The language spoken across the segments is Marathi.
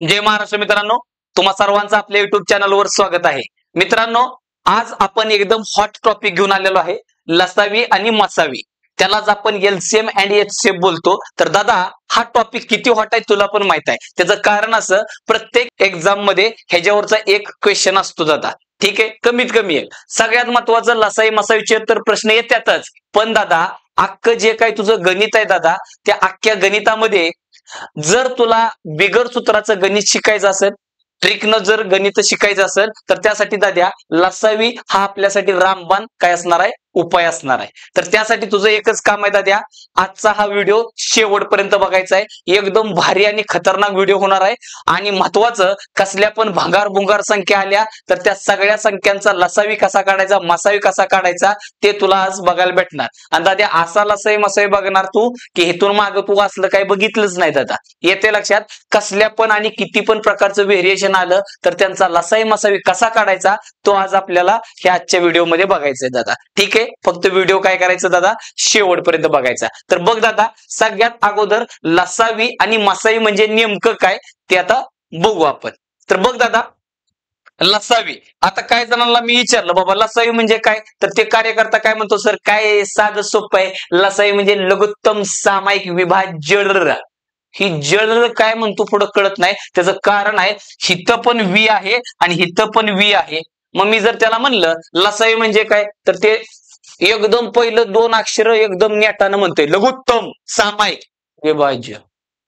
जय महाराष्ट्र मित्रांनो, तुम्हा सर्वांचं आपल्या युट्यूब चॅनलवर स्वागत आहे. मित्रांनो, आज आपण एकदम हॉट टॉपिक घेऊन आलेलो आहे, लसावी आणि मसावी. त्यालाच आपण एलसीएम अँड एचसीएफ बोलतो. तर दादा, हा टॉपिक किती हॉट आहे तुला पण माहित आहे. त्याचं कारण असं, प्रत्येक एक्झाम मध्ये ह्याच्यावरचा एक क्वेश्चन असतो दादा. ठीक आहे, कमीत कमी एक. सगळ्यात महत्वाचं लसाई मसावीचे तर प्रश्न येतातच, पण दादा अख्खं जे काही तुझं गणित आहे दादा, त्या अख्ख्या गणितामध्ये जर तुला बिगर सूत्राचं गणित शिकायचं असेल, ट्रिकनं जर गणित शिकायचं असेल, तर त्यासाठी दाद्या लसावी हा आपल्यासाठी रामबाण काय असणार आहे, उपाय असणार आहे. तर त्यासाठी तुझं एकच काम आहे दाद्या, आजचा हा व्हिडिओ शेवटपर्यंत बघायचा आहे. एकदम भारी आणि खतरनाक व्हिडिओ होणार आहे. आणि महत्वाचं, कसल्या पण भंगार भुंगार संख्या आल्या तर त्या सगळ्या संख्यांचा लसावी कसा काढायचा, मसावी कसा काढायचा, ते तुला आज बघायला भेटणार. आणि दाद्या असा लसावी मसावी बघणार तू की हेतून माग तू असलं काही बघितलंच नाही दादा. येते लक्षात, कसल्या पण आणि किती पण प्रकारचं व्हेरिएशन आलं तर त्यांचा लसाई मसावी कसा काढायचा, तो आज आपल्याला ह्या आजच्या व्हिडिओमध्ये बघायचंय दादा. ठीक आहे, फक्त व्हिडिओ काय करायचं दादा, शेवटपर्यंत बघायचा. तर बघ दादा, सगळ्यात अगोदर लसावी आणि मसावी म्हणजे नेमकं काय ते आता बघू आपण. तर बघ दादा, लसावी, आता काय जणांना मी विचारलं बाबा लसावी म्हणजे काय, तर ते कार्यकर्ता काय म्हणतो, सर काय साधं सोपं आहे, लसावी म्हणजे लघुत्तम सामायिक विभाज्य. ही जळ काय म्हणतो पुढं कळत नाही. त्याचं कारण आहे, हिथं पण वी आहे आणि हिथं पण वी आहे. मग मी जर त्याला म्हणलं लसावी म्हणजे काय, तर ते एकदम पहिलं दोन अक्षर एकदम नेटानं म्हणतोय, लघुत्तम सामायिक विभाज्य.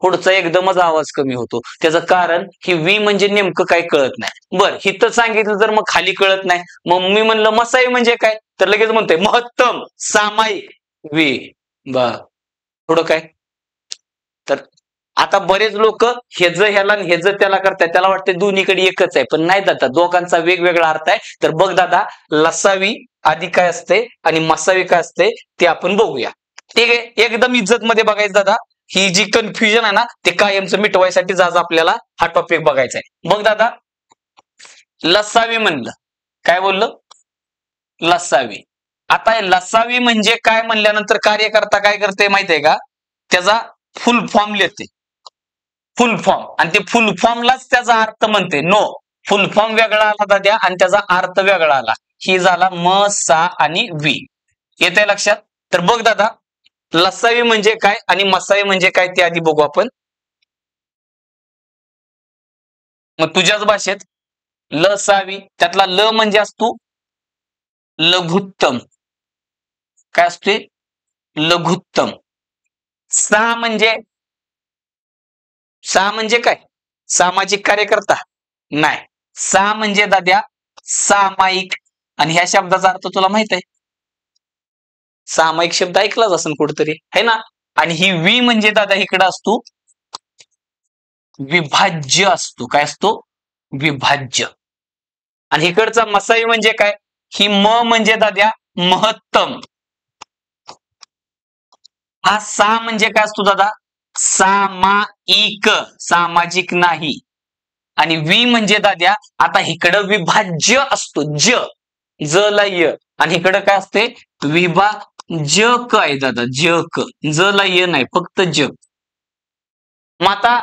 पुढचा एकदमच आवाज कमी होतो. त्याचं कारण ही वी म्हणजे नेमकं काय कळत नाही. बर, हिथं सांगितलं तर मग खाली कळत नाही. मग मी म्हणलं मसावी म्हणजे काय, तर लगेच म्हणतोय महत्तम सामायिक वी. बर, पुढं काय, तर आता बरेच लोक हेज ह्याला आणि हेज त्याला करतात, त्याला वाटते दोन्हीकडे एकच आहे, पण नाही दादा, दोघांचा वेगवेगळा अर्थ आहे. तर बघ दादा, लसावी आधी काय असते आणि मसावी काय असते ते आपण बघूया. ठीक आहे, एकदम इज्जत मध्ये बघायचं दादा. ही जी कन्फ्युजन आहे ना, ते कायमचं मिटवायसाठी आज आपल्याला हा टॉपिक बघायचा आहे. बघ दादा, लसावी म्हणलं, काय बोललं, लसावी. आता लसावी म्हणजे काय म्हणल्यानंतर कार्यकर्ता काय करते माहितीये का, त्याचा फुल फॉर्म लिहिते, फुल फॉर्म, आणि ते फुल फॉर्मलाच त्याचा अर्थ म्हणते. नो, फुल फॉर्म वेगळा आला दाद्या आणि त्याचा अर्थ वेगळा आला. ही झाला म सा आणि वी. येते लक्षात. तर बघ दादा, लसावी म्हणजे काय आणि मसावी म्हणजे काय ते आधी बघू आपण. मग तुझ्याच भाषेत, लसावी त्यातला ल म्हणजे असतो लघुत्तम, काय असते, लघुत्तम. सा म्हणजे, सा म्हणजे काय, सामाजिक कार्यकर्ता नाही. सा म्हणजे दाद्या सामायिक, आणि ह्या शब्दाचा अर्थ तुला माहित आहे, सामायिक शब्द ऐकलाच असेल कुठेतरी, है ना. आणि ही वी म्हणजे दादा इकडं असतो विभाज्य असतो, काय असतो, विभाज्य. आणि इकडचा मसाई म्हणजे काय, ही म म्हणजे दाद्या महत्तम. हा सा म्हणजे काय असतो दादा, सामायिक, सामाजिक नाही. आणि वी म्हणजे दाद्या, आता इकडं विभाज्य असतो, ज ज ला य, आणि इकडं काय असते, विभाजक आहे दादा, जक, ज ला य नाही, फक्त ज. मग आता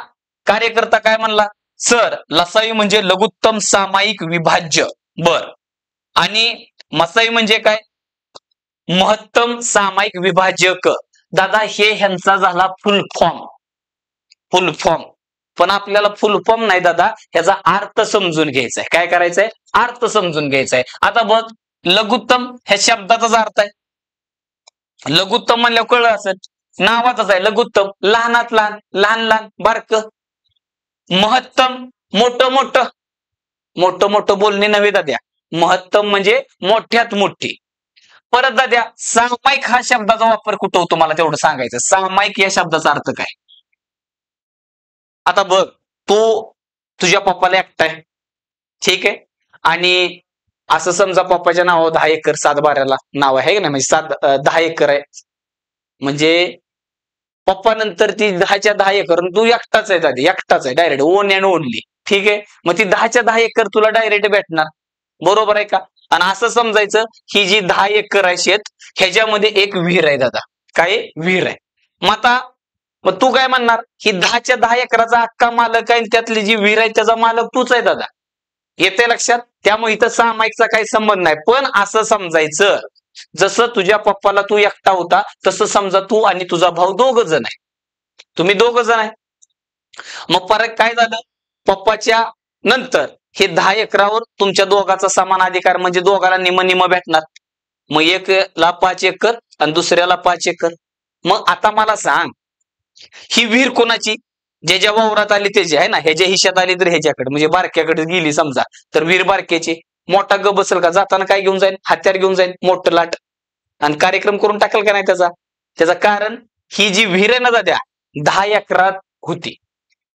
कार्यकर्ता काय म्हणला, सर लसावी म्हणजे लघुत्तम सामायिक विभाज्य. बर, आणि मसाई म्हणजे काय, महत्तम सामायिक विभाजक. दादा हे ह्यांचा झाला फुल फॉर्म, फुल फॉर्म. पण आपल्याला फुल फॉर्म नाही दादा, ह्याचा अर्थ समजून घ्यायचा आहे. काय करायचंय, अर्थ समजून घ्यायचा आहे. आता बघ, लघुत्तम ह्या शब्दाचाच अर्थ आहे. लघुत्तम म्हणल्यावर कळलं असेल, नावाचाच आहे लघुत्तम, लहानात लहान, लहान लहान बारक. महत्तम मोठं मोठं, मोठं मोठं बोलणे नव्हे दाद्या, महत्तम म्हणजे मोठ्यात मोठी. परत दाद्या, सामायिक हा शब्दाचा वापर कुठं होतो मला तेवढं सांगायचं. सामायिक या शब्दाचा अर्थ काय. आता बघ, तो तुझ्या पप्पाला एकटाय, ठीक आहे, आणि असं समजा पप्पाच्या नावावर 10 एकर 7/12 नाव आहे ना, म्हणजे 10 एकर आहे, म्हणजे पप्पा नंतर ती 10च्या 10 एकर, तू एकटाच आहे दादी, एकटाच आहे, डायरेक्ट ओन अँड ओनली. ठीक आहे, मग ती 10च्या 10 एकर तुला डायरेक्ट भेटणार, बरोबर आहे का. आणि असं समजायचं, ही जी 10 एकर आहे शेत, ह्याच्यामध्ये एक विहीर आहे दादा, काय विहीर आहे. मग आता मग तू काय म्हणणार, ही 10च्या 10 एकराचा अख्खा मालक आहे आणि त्यातली जी विहीर आहे त्याचा मालक तूच आहे दादा. येते लक्षात? त्यामुळे इथं सामायिकचा काही संबंध नाही. पण असं समजायचं, जसं तुझ्या पप्पाला तू एकटा होता तसं समजा तू आणि तुझा भाऊ दोघ जण आहे, तुम्ही दोघ जण आहे. मग परत काय झालं, पप्पाच्या नंतर हे 10 एकरावर तुमच्या दोघाचा समान अधिकार, म्हणजे दोघाला निम भेटणार. मग एकला 5 एकर आणि दुसऱ्याला 5 एकर. मग आता मला सांग, ही विहीर कोणाची? ज्याच्या वावरात आली त्याची आहे ना, ह्याच्या हिश्यात आली तर ह्याच्याकडे, म्हणजे बारक्याकडे गेली समजा तर विहीर बारक्याची. मोठा ग बसल का? जाताना काय घेऊन जाईल? हत्यार घेऊन जाईल, मोठं लाट, आणि कार्यक्रम करून टाकेल का नाही त्याचा कारण ही जी विहीर आहे ना दादा 10 एकरात होती.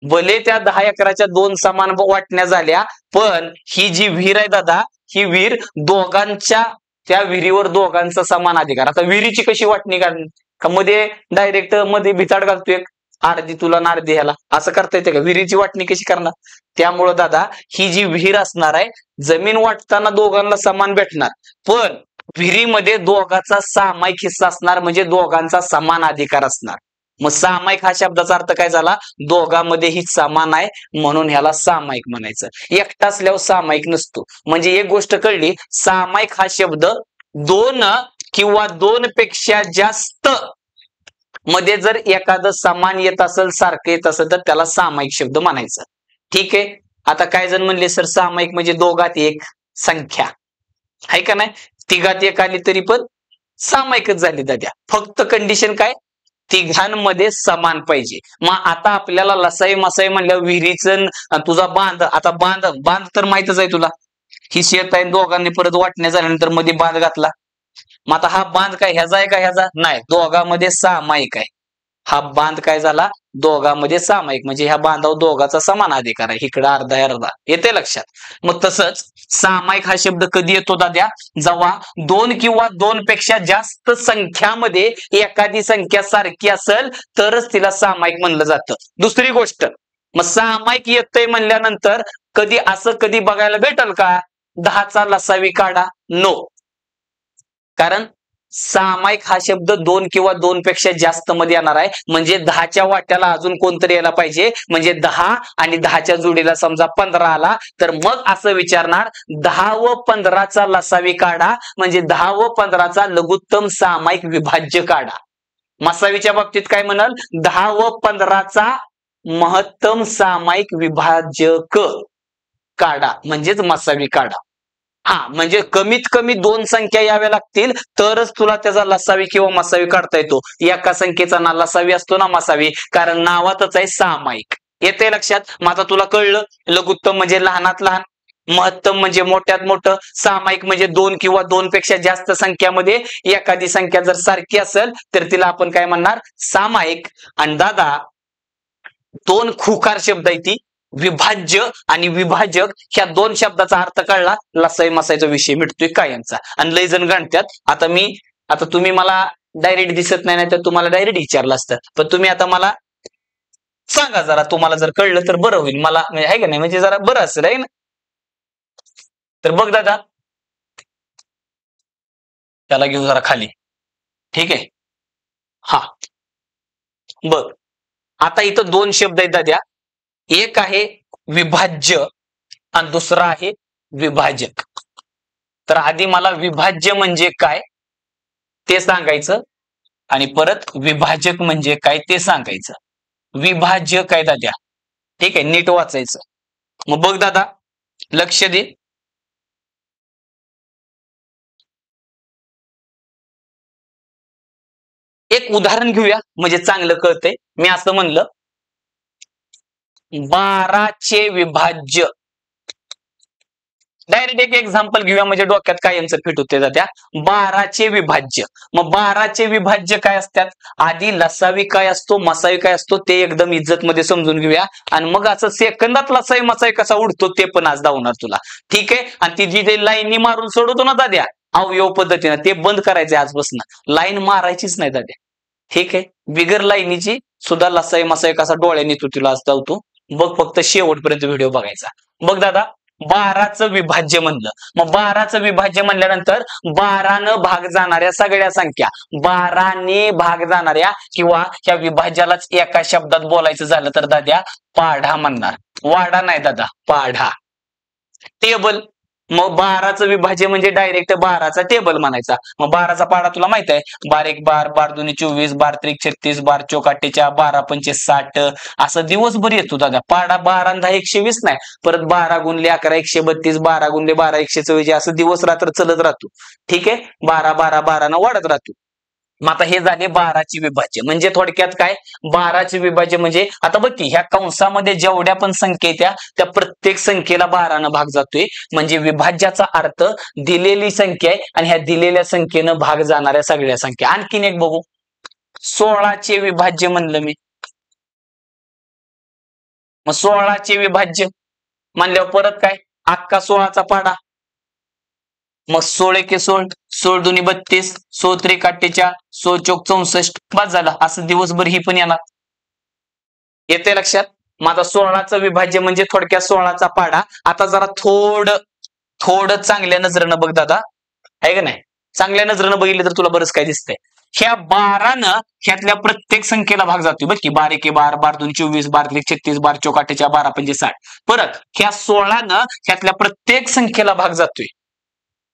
भले त्या 10 एकराच्या 2 समान वाटण्या झाल्या, पण ही जी विहीर आहे दादा, ही विहीर दोघांच्या, त्या विहिरीवर दोघांचा समान अधिकार. आता विहिरीची कशी वाटणी का मध्ये डायरेक्ट मध्ये भिताड घालतो, एक अर्धी तुला ना अर्धी ह्याला, असं करता येते का? विहिरीची वाटणी कशी करणार? त्यामुळं दादा ही जी विहीर असणार आहे, जमीन वाटताना दोघांना समान भेटणार, पण विहिरीमध्ये दोघांचा सामायिक हिस्सा असणार, म्हणजे दोघांचा समान अधिकार असणार. मग सामायिक हा शब्दाचा अर्थ काय झाला? दोघांमध्ये ही समान आहे म्हणून ह्याला सामायिक म्हणायचं. एकटा असल्यावर सामायिक नसतो. म्हणजे एक गोष्ट कळली, सामायिक हा शब्द 2 किंवा 2 पेक्षा जास्त मध्ये जर एखादं समान येत असेल, सारखं येत असेल, तर त्याला सामायिक शब्द म्हणायचं. ठीक आहे. आता काय जण म्हणले सर सामायिक म्हणजे दोघात एक संख्या आहे का नाही, तिघात एक आली तरी पण सामायिकच झाली दाद्या. फक्त कंडिशन काय? तिघांमध्ये समान पाहिजे. मग आता आपल्याला लसाई मसाई म्हणल्यावर विहिरीचं तुझा बांध, आता बांध तर माहितच आहे तुला, ही शेत आहे, दोघांनी परत वाटण्या झाल्यानंतर मध्ये बांध घातला. मग आता हा बांध काय ह्याचा आहे का ह्याचा नाही, दोघांमध्ये सामायिक आहे. हा बांध काय झाला? दोघांमध्ये सामायिक, म्हणजे ह्या बांधावर दोघाचा समान अधिकार आहे, इकडं अर्धा अर्धा. येते लक्षात? मग तसंच सामायिक हा शब्द कधी येतो दाद्या? जेव्हा 2 किंवा 2 पेक्षा जास्त संख्यामध्ये एखादी संख्या सारखी असेल तरच तिला सामायिक म्हणलं जातं. दुसरी गोष्ट, मग सामायिक येतंय म्हणल्यानंतर कधी असं कधी बघायला भेटल का 10चा लसावी काढा? नो. कारण सामायिक हा शब्द 2 किंवा 2 पेक्षा जास्त मध्ये येणार आहे, म्हणजे 10च्या वाट्याला अजून कोणतरी यायला पाहिजे, म्हणजे 10 आणि 10च्या जोडीला समजा 15 आला, तर मग असं विचारणार 10 व 15चा लसावी काढा, म्हणजे 10 व 15चा लघुत्तम सामायिक विभाज्य काढा. मसावीच्या बाबतीत काय म्हणाल? 10 व 15चा महत्तम सामायिक विभाजक काढा, म्हणजेच मसावी काढा. हा, म्हणजे कमीत कमी 2 संख्या याव्या लागतील तरच तुला त्याचा लसावी किंवा मसावी काढता येतो. एका संख्येचा ना लसावी असतो ना मसावी, कारण नावातच आहे सामायिक. येते लक्षात? मग आता तुला कळलं, लघुत्तम म्हणजे लहानात लहान, महत्तम म्हणजे मोठ्यात मोठं, सामायिक म्हणजे 2 किंवा 2 पेक्षा जास्त संख्यामध्ये एखादी संख्या जर सारखी असेल तर तिला आपण काय म्हणणार? सामायिक. आणि दादा 2 खुकार शब्द आहे, ती विभाज्य आणि विभाजक, ह्या 2 शब्दाचा अर्थ कळला, लसाई मसाईचा विषय मिटतोय कायमचा. आणि लय जण गणत्यात. आता तुम्ही मला डायरेक्ट दिसत नाही तर तुम्हाला डायरेक्ट विचारलं असतं, पण तुम्ही आता मला सांगा जरा, तुम्हाला जर कळलं तर बरं होईल, मला आहे का नाही, म्हणजे जरा बरं असेल आहे ना. तर बघ दादा, त्याला घेऊ जरा खाली. ठीक आहे. हा बघ, आता इथं 2 शब्द आहेत दाद्या, एक आहे विभाज्य आणि दुसरा आहे विभाजक. तर आधी मला विभाज्य म्हणजे काय ते सांगायचं आणि परत विभाजक म्हणजे काय ते सांगायचं. विभाज्य काय दाद्या? ठीक आहे, नीट वाचायचं. मग बघ दादा, लक्ष दे. एक उदाहरण घेऊया म्हणजे चांगलं कळतंय. मी असं म्हणलं 12चे विभाज्य, डायरेक्ट एक एक्झाम्पल घेऊया म्हणजे डोक्यात कायमचं फिट होते जात्या. 12चे विभाज्य. मग 12चे विभाज्य काय असतात? आधी लसावी काय असतो, मसावी काय असतो ते एकदम इज्जत मध्ये समजून घेऊया, आणि मग असं सेकंदात लसावी मसावी कसा उडतो ते पण आज दावणार तुला. ठीक आहे. आणि ती जी लाईनी मारून सोडवतो ना दाद्या अवयव पद्धतीनं, ते बंद करायचंय आजपासून. लाईन मारायचीच नाही दाद्या. ठीक आहे. बिगर लाईनीची सुद्धा लसाई मसाई कसा डोळ्याने तू तिला आज धावतो बघ, फक्त शेवटपर्यंत व्हिडिओ बघायचा. बघ दादा, 12चं विभाज्य म्हणलं. मग 12चं विभाज्य म्हणल्यानंतर 12नं भाग जाणाऱ्या सगळ्या संख्या, 12ने भाग जाणाऱ्या किंवा ह्या विभाज्यालाच एका शब्दात बोलायचं झालं तर दाद्या पाढा म्हणणार. वाडा नाही दादा, पाढा. टेबल. मग 12चं विभाज्य म्हणजे डायरेक्ट 12चा टेबल म्हणायचा. मग 12चा पाढा तुला माहित आहे, 12 12, 12 24, 12 36, 12 48, 12 पंचे 60 असं दिवसभर येतो दादा. पाढा 12 10 120 नाही, परत 12 गुणले 11 132, 12 गुणले 12 144 असं दिवस रात्र चलत राहतो. ठीक आहे, 12 12 12 न वाढत राहतो. मग आता हे झाले 12ची विभाज्य. म्हणजे थोडक्यात काय, 12ची विभाज्य म्हणजे आता बघ की ह्या कंसामध्ये जेवढ्या पण संख्या येत्या त्या प्रत्येक संख्येला 12नं भाग जातोय. म्हणजे विभाज्याचा अर्थ दिलेली संख्या आहे आणि ह्या दिलेल्या संख्येनं भाग जाणाऱ्या सगळ्या संख्या. आणखीन एक बघू, 16चे विभाज्य म्हणलं मी. मग 16चे विभाज्य म्हणल्यावर परत काय, अख्खा 16चा पाढा. मग 16 एके 16, 16 दुनी 32, 16 त्रिक 48, 16 चौक 64 बस झाला. असं दिवसभर ही पण येणार. येते लक्षात. मग आता 16चं विभाज्य म्हणजे थोडक्यात 16चा पाढा. आता जरा थोडं चांगल्या नजरेनं बघ दादा, आहे का नाही? चांगल्या नजरेनं बघितलं तर तुला बरंच काय दिसतंय. ह्या 12नं ह्यातल्या प्रत्येक संख्येला भाग जातोय बघ की. 12 एके 12, 12 दोन 24, 12 त्रिक 36, 12 चौक 48, 12 पंचे 60. परत ह्या 16नं ह्यातल्या प्रत्येक संख्येला भाग जातोय.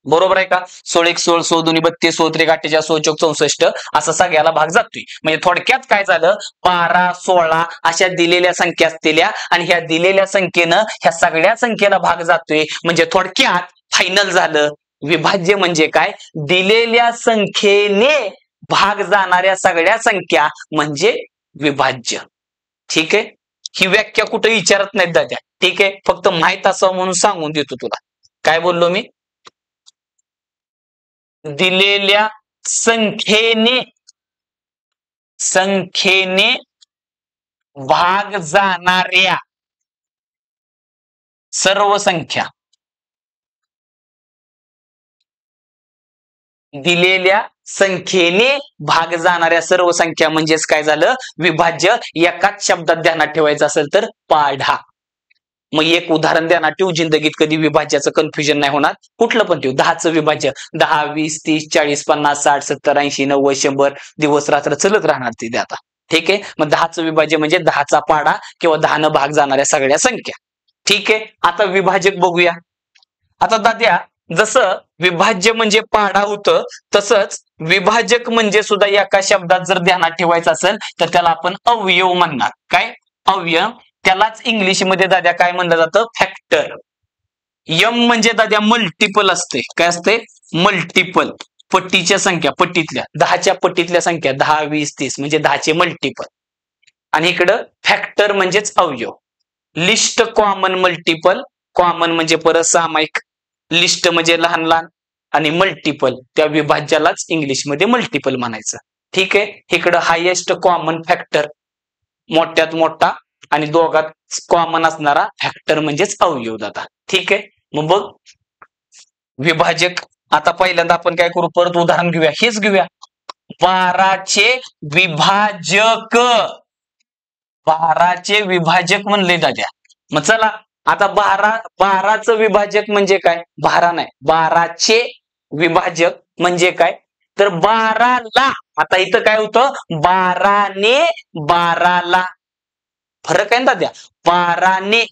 बरोबर आहे का? 16 एक 16, 16 दोन्ही 32, 16 त्रिक 48, 16 चौक 64 असं सगळ्याला भाग जातोय. म्हणजे थोडक्यात काय झालं, 12 16 अशा दिलेल्या संख्या असलेल्या आणि ह्या दिलेल्या संख्येनं ह्या सगळ्या संख्येला भाग जातोय. म्हणजे थोडक्यात फायनल झालं, विभाज्य म्हणजे काय, दिलेल्या संख्येने भाग जाणाऱ्या सगळ्या संख्या म्हणजे विभाज्य. ठीक आहे, ही व्याख्या कुठे विचारत नाहीत दादा. ठीक आहे, फक्त माहित असावं म्हणून सांगून देतो तुला. काय बोललो मी, दिलेल्या संख्येने भाग जाणाऱ्या सर्व संख्या, दिलेल्या संख्येने भाग जाणाऱ्या सर्व संख्या म्हणजेच काय झालं, विभाज्य. एकाच शब्दात ध्यानात ठेवायचं असेल तर पाढा. मग एक उदाहरण ध्यानात ठेवू, जिंदगीत कधी विभाज्याचं कन्फ्युजन नाही होणार. कुठलं पण ठेवू, 10चं विभाज्य 10 20 30 40 50 60 70 80 90 100 दिवस रात्र चलत राहणार ते आता. ठीक आहे, मग 10चं विभाज्य म्हणजे 10चा पाढा किंवा 10नं भाग जाणाऱ्या सगळ्या संख्या. ठीक आहे, आता विभाजक बघूया. आता दाद्या, जसं विभाज्य म्हणजे पाढा होतं तसंच विभाजक म्हणजे सुद्धा एका शब्दात जर ध्यानात ठेवायचं असेल तर त्याला आपण अवयव म्हणणार. काय अवयव, त्यालाच इंग्लिशमध्ये दाद्या काय म्हणलं जातं, फॅक्टर. यम म्हणजे दाद्या मल्टिपल असते. काय असते, मल्टिपल. पट्टीच्या संख्या, पट्टीतल्या 10च्या पट्टीतल्या संख्या 10 20 30 म्हणजे 10चे मल्टिपल. आणि इकडं फॅक्टर म्हणजेच अवयव. लिस्ट कॉमन मल्टिपल, कॉमन म्हणजे परत सामायिक, लिस्ट म्हणजे लहान लहान आणि मल्टिपल त्या विभाज्यालाच इंग्लिशमध्ये मल्टिपल म्हणायचं. ठीक आहे, इकडं हायेस्ट कॉमन फॅक्टर, मोठ्यात मोठा आणि दोघात कॉमन असणारा फॅक्टर म्हणजेच अवयव दादा. ठीक आहे, मग बघ विभाजक. आता पहिल्यांदा आपण काय करू, परत उदाहरण घेऊया, हेच घेऊया. 12चे विभाजक, 12चे विभाजक म्हणले दाद्या. मग चला आता 12चं विभाजक म्हणजे काय, 12 नाही, 12चे विभाजक म्हणजे काय, तर 12ला. आता इथं काय होतं, 12ने 12ला. फरक आहे ना दाद्या, 12ने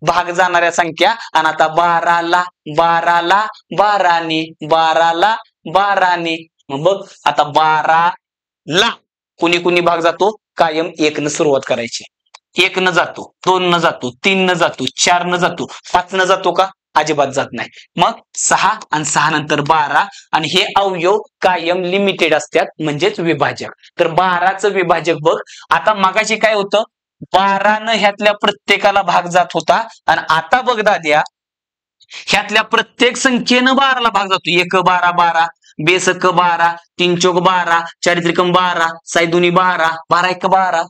भाग जाणाऱ्या संख्या आणि आता 12ला 12ने 12ने. मग बघ आता 12ला कुणी कुणी भाग जातो, कायम 1 न सुरुवात करायची. 1 न जातो, 2 न जातो, 3 न जातो, 4 न जातो, 5 न जातो का, अजिबात जात नाही. मग 6 आणि 6 नंतर 12 आणि हे अवयव कायम लिमिटेड असतात म्हणजेच विभाजक. तर 12चं विभाजक बघ. आता मगाशी काय होतं, 12नं ह्यातल्या प्रत्येकाला भाग जात होता आणि आता बघ दाद्या, ह्यातल्या प्रत्येक संख्येनं 12ला भाग जातो. 1 12 12, 2 1 12, 3 चौक 12, 4 त्रिकम 12, 6 दुनी 12, 12 1 12.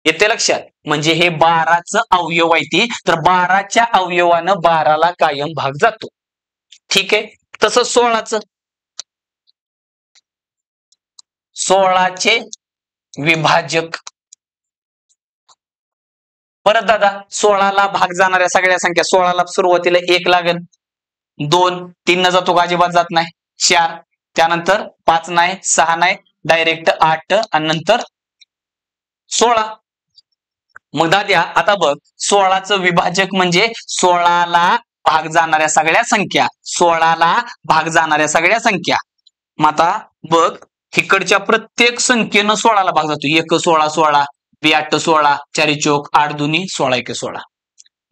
येते लक्षात. म्हणजे हे 12चं अवयव आहे ती. तर 12च्या अवयवानं 12ला कायम भाग जातो. ठीक आहे, तसं 16चं, 16चे विभाजक परत दादा 16ला भाग जाणाऱ्या सगळ्या संख्या 16ला सुरुवातीला 1 लागेल, 2 3 न जातो का अजिबात जात नाही, 4 त्यानंतर 5 नाही, 6 नाही, डायरेक्ट 8 आणि नंतर 16. मग दाद्या आता बघ 16चं विभाजक म्हणजे 16ला भाग जाणाऱ्या सगळ्या संख्या, 16ला भाग जाणाऱ्या सगळ्या संख्या. मग आता बघ इकडच्या प्रत्येक संख्येनं 16ला भाग जातो. 1 16 16, 2 8 16, 4 चोक 8 दुनी 16 1 16.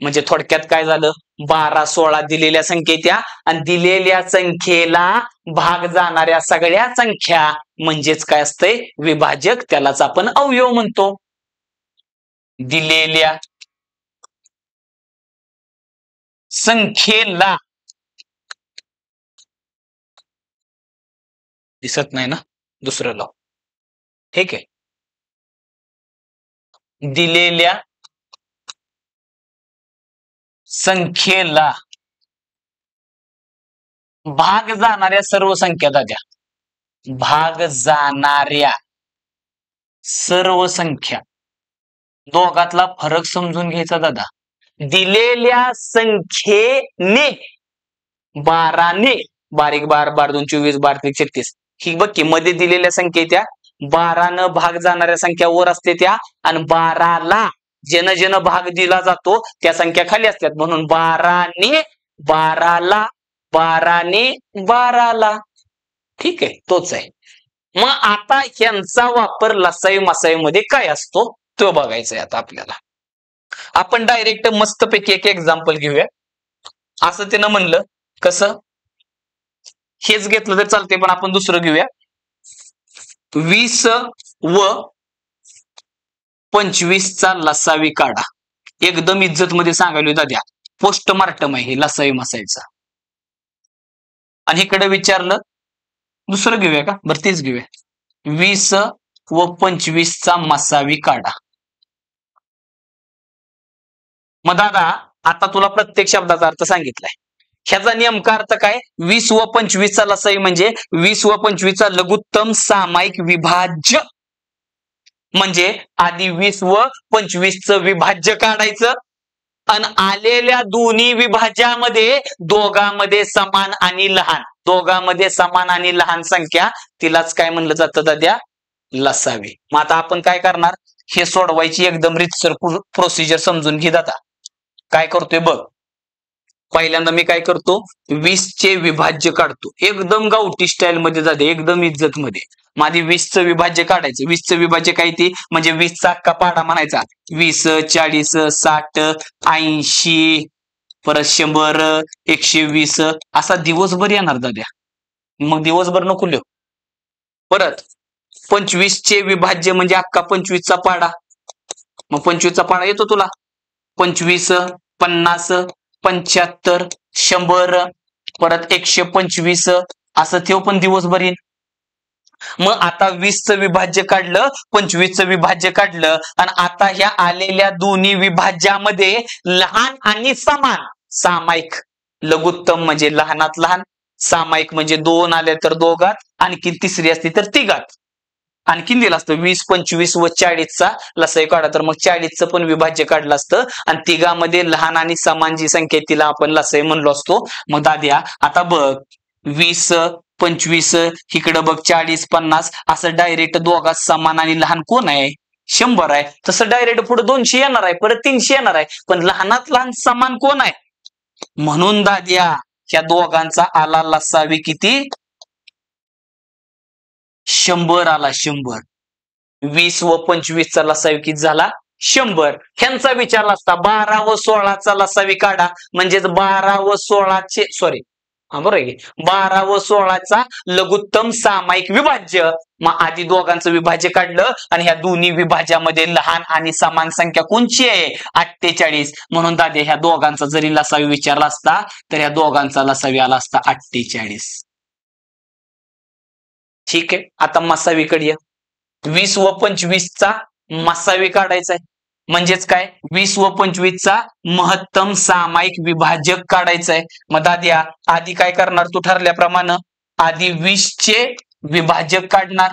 म्हणजे थोडक्यात काय झालं, 12 16 दिलेल्या संख्येच्या आणि दिलेल्या संख्येला भाग जाणाऱ्या सगळ्या संख्या म्हणजेच काय असतंय विभाजक, त्यालाच आपण अवयव म्हणतो. दिलेल्या संख्येला दिसत नाही ना, दुसरं लाव. ठीक आहे, दिलेल्या संख्येला भाग जाणाऱ्या सर्व संख्या दाद्या, भाग जाणाऱ्या सर्व संख्या, दोघातला फरक समजून घ्यायचा दादा. दिलेल्या संख्येने 12ने, बारीक 12 12 2 24 12 3 36, ही बघ की मध्ये दिलेल्या संख्येच्या 12 भाग जाणाऱ्या संख्या वर असते त्या आणि 12ला ज्यानं ज्यानं भाग दिला जातो त्या संख्या खाली असतात, म्हणून 12ने 12ला, 12ने 12ला. ठीक आहे, तोच आहे. मग आता यांचा वापर लसाई मसाई मध्ये काय असतो तो बघायचा आहे आता आपल्याला. आपण डायरेक्ट मस्तपैकी एक एक्झाम्पल घेऊया. असं त्यानं म्हणलं, कसं हेच घेतलं तर चालते पण आपण दुसरं घेऊया. 20 व 25चा लसावी काढा. एकदम इज्जत मध्ये सांगायला दाद्या, पोस्टमार्टम आहे हे लसावी मसाईचा. आणि इकडे विचारलं दुसरं घेऊया का, बरं तेच घेऊया. 20 व 25चा मसावी काढा. मग दादा आता तुला प्रत्येक शब्दाचा अर्थ सांगितलाय. ह्याचा नेमका अर्थ काय, 20 व 25चा लसाई म्हणजे 20 व 25चा लघुत्तम सामायिक विभाज्य. म्हणजे आधी 20 व 25चं विभाज्य काढायचं आणि आलेल्या दोन्ही विभाज्यामध्ये दोघांमध्ये समान आणि लहान, दोघांमध्ये समान आणि लहान संख्या तिलाच काय म्हणलं जातं दाद्या, लसावी. मग आता आपण काय करणार, हे सोडवायची एकदम रितसर प्रोसिजर समजून घे दादा. काय करतोय बघ, पहिल्यांदा मी काय करतो, 20चे विभाज्य काढतो एकदम गावठी स्टाईल मध्ये जाते, एकदम इज्जत मध्ये. माझी 20चं विभाज्य काढायचं. 20चं विभाज्य काय ते म्हणजे 20चा अख्खा पाढा म्हणायचा. 20 40 60 80 परत 100 120 असा दिवसभर येणार दाद्या. मग दिवसभर नको लिहू. परत 25चे विभाज्य म्हणजे अख्खा 25चा पाढा. मग 25चा पाढा येतो तुला, 25 50 75 100 परत 125 असं ठेव, पण दिवसभर येईल. मग आता 20चं विभाज्य काढलं, 25चं विभाज्य काढलं आणि आता ह्या आलेल्या दोन्ही विभाज्यामध्ये लहान आणि समान, सामायिक लघुत्तम म्हणजे लहानात लहान, सामायिक म्हणजे 2 आले तर दोघात, आणखी तिसरी असती तर तिघात. आणखीन दिलं असतं 20 25 व 40चा लसाई काढा, तर मग 40चं पण विभाज्य काढलं असतं आणि तिघामध्ये लहान आणि समान जी संख्या तिला आपण लसाई म्हणलो असतो. मग दाद्या आता बघ 20 25 इकडं बघ 40 50 असं डायरेक्ट दोघात समान आणि लहान कोण आहे, 100 आहे. तसं डायरेक्ट पुढे 200 येणार आहे, परत 300 येणार आहे, पण लहानात लहान समान कोण आहे. म्हणून दाद्या ह्या दोघांचा आला लसावी किती, 100 आला. 100 20 व 25चा लसावी किती झाला, 100. ह्यांचा विचारला असता 12 व 16चा लसावी काढा, म्हणजेच 12 व 16चे सॉरी बरोबर आहे, 12 व 16चा लघुत्तम सामायिक विभाज्य. मग आधी दोघांचं विभाज्य काढलं आणि ह्या दोन्ही विभाज्यामध्ये लहान आणि समान संख्या कोणची आहे, 48. म्हणून दादे ह्या दोघांचा जरी लसावी विचारला असता तर ह्या दोघांचा लसावी आला असता 48. ठीक आहे, आता मसावीकडे 20 व 25चा मसावी काढायचा आहे. म्हणजेच काय, 20 व 25चा महत्तम सामायिक विभाजक काढायचा आहे. मग दाद्या आधी काय करणार, तू ठरल्याप्रमाणे आधी 20चे विभाजक काढणार.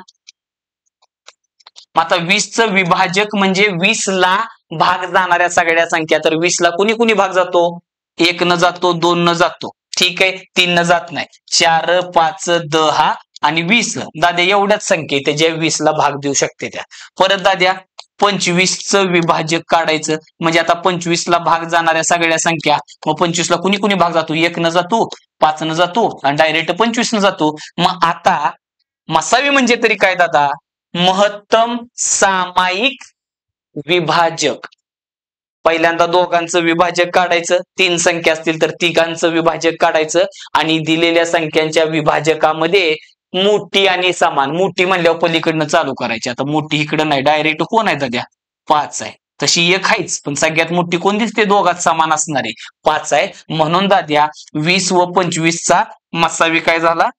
आता 20चं विभाजक म्हणजे 20ला भाग जाणाऱ्या सगळ्या संख्या, तर 20 ला कुणी कुणी भाग जातो? 1 न जातो, 2 न जातो, ठीक आहे, 3 न जात नाही, 4, 5, 10 आणि 20. दाद्या एवढ्याच संख्या त्या ज्या 20 ला भाग देऊ शकते त्या. परत दाद्या 25 विभाजक काढायचं, म्हणजे आता 25 ला भाग जाणाऱ्या सगळ्या संख्या, मग 25 ला कुणी कुणी भाग जातो? 1 न जातो, 5 न जातो आणि डायरेक्ट 25 न जातो. मग आता मसावी म्हणजे तरी काय दादा? महत्तम सामायिक विभाजक. पहिल्यांदा दोघांचं विभाजक काढायचं, 3 संख्या असतील तर तिघांचं विभाजक काढायचं आणि दिलेल्या संख्यांच्या विभाजकामध्ये मोठी आणि समान, मोठी म्हणल्यावर पलीकडनं चालू करायची. आता मोठी इकडं नाही, डायरेक्ट कोण आहे दाद्या? 5 आहे. तशी एक आहेच, पण सगळ्यात मोठी कोण दिसते? दोघात समान असणारे 5 आहे. म्हणून दाद्या 20 व 25 चा मसावी काय झाला?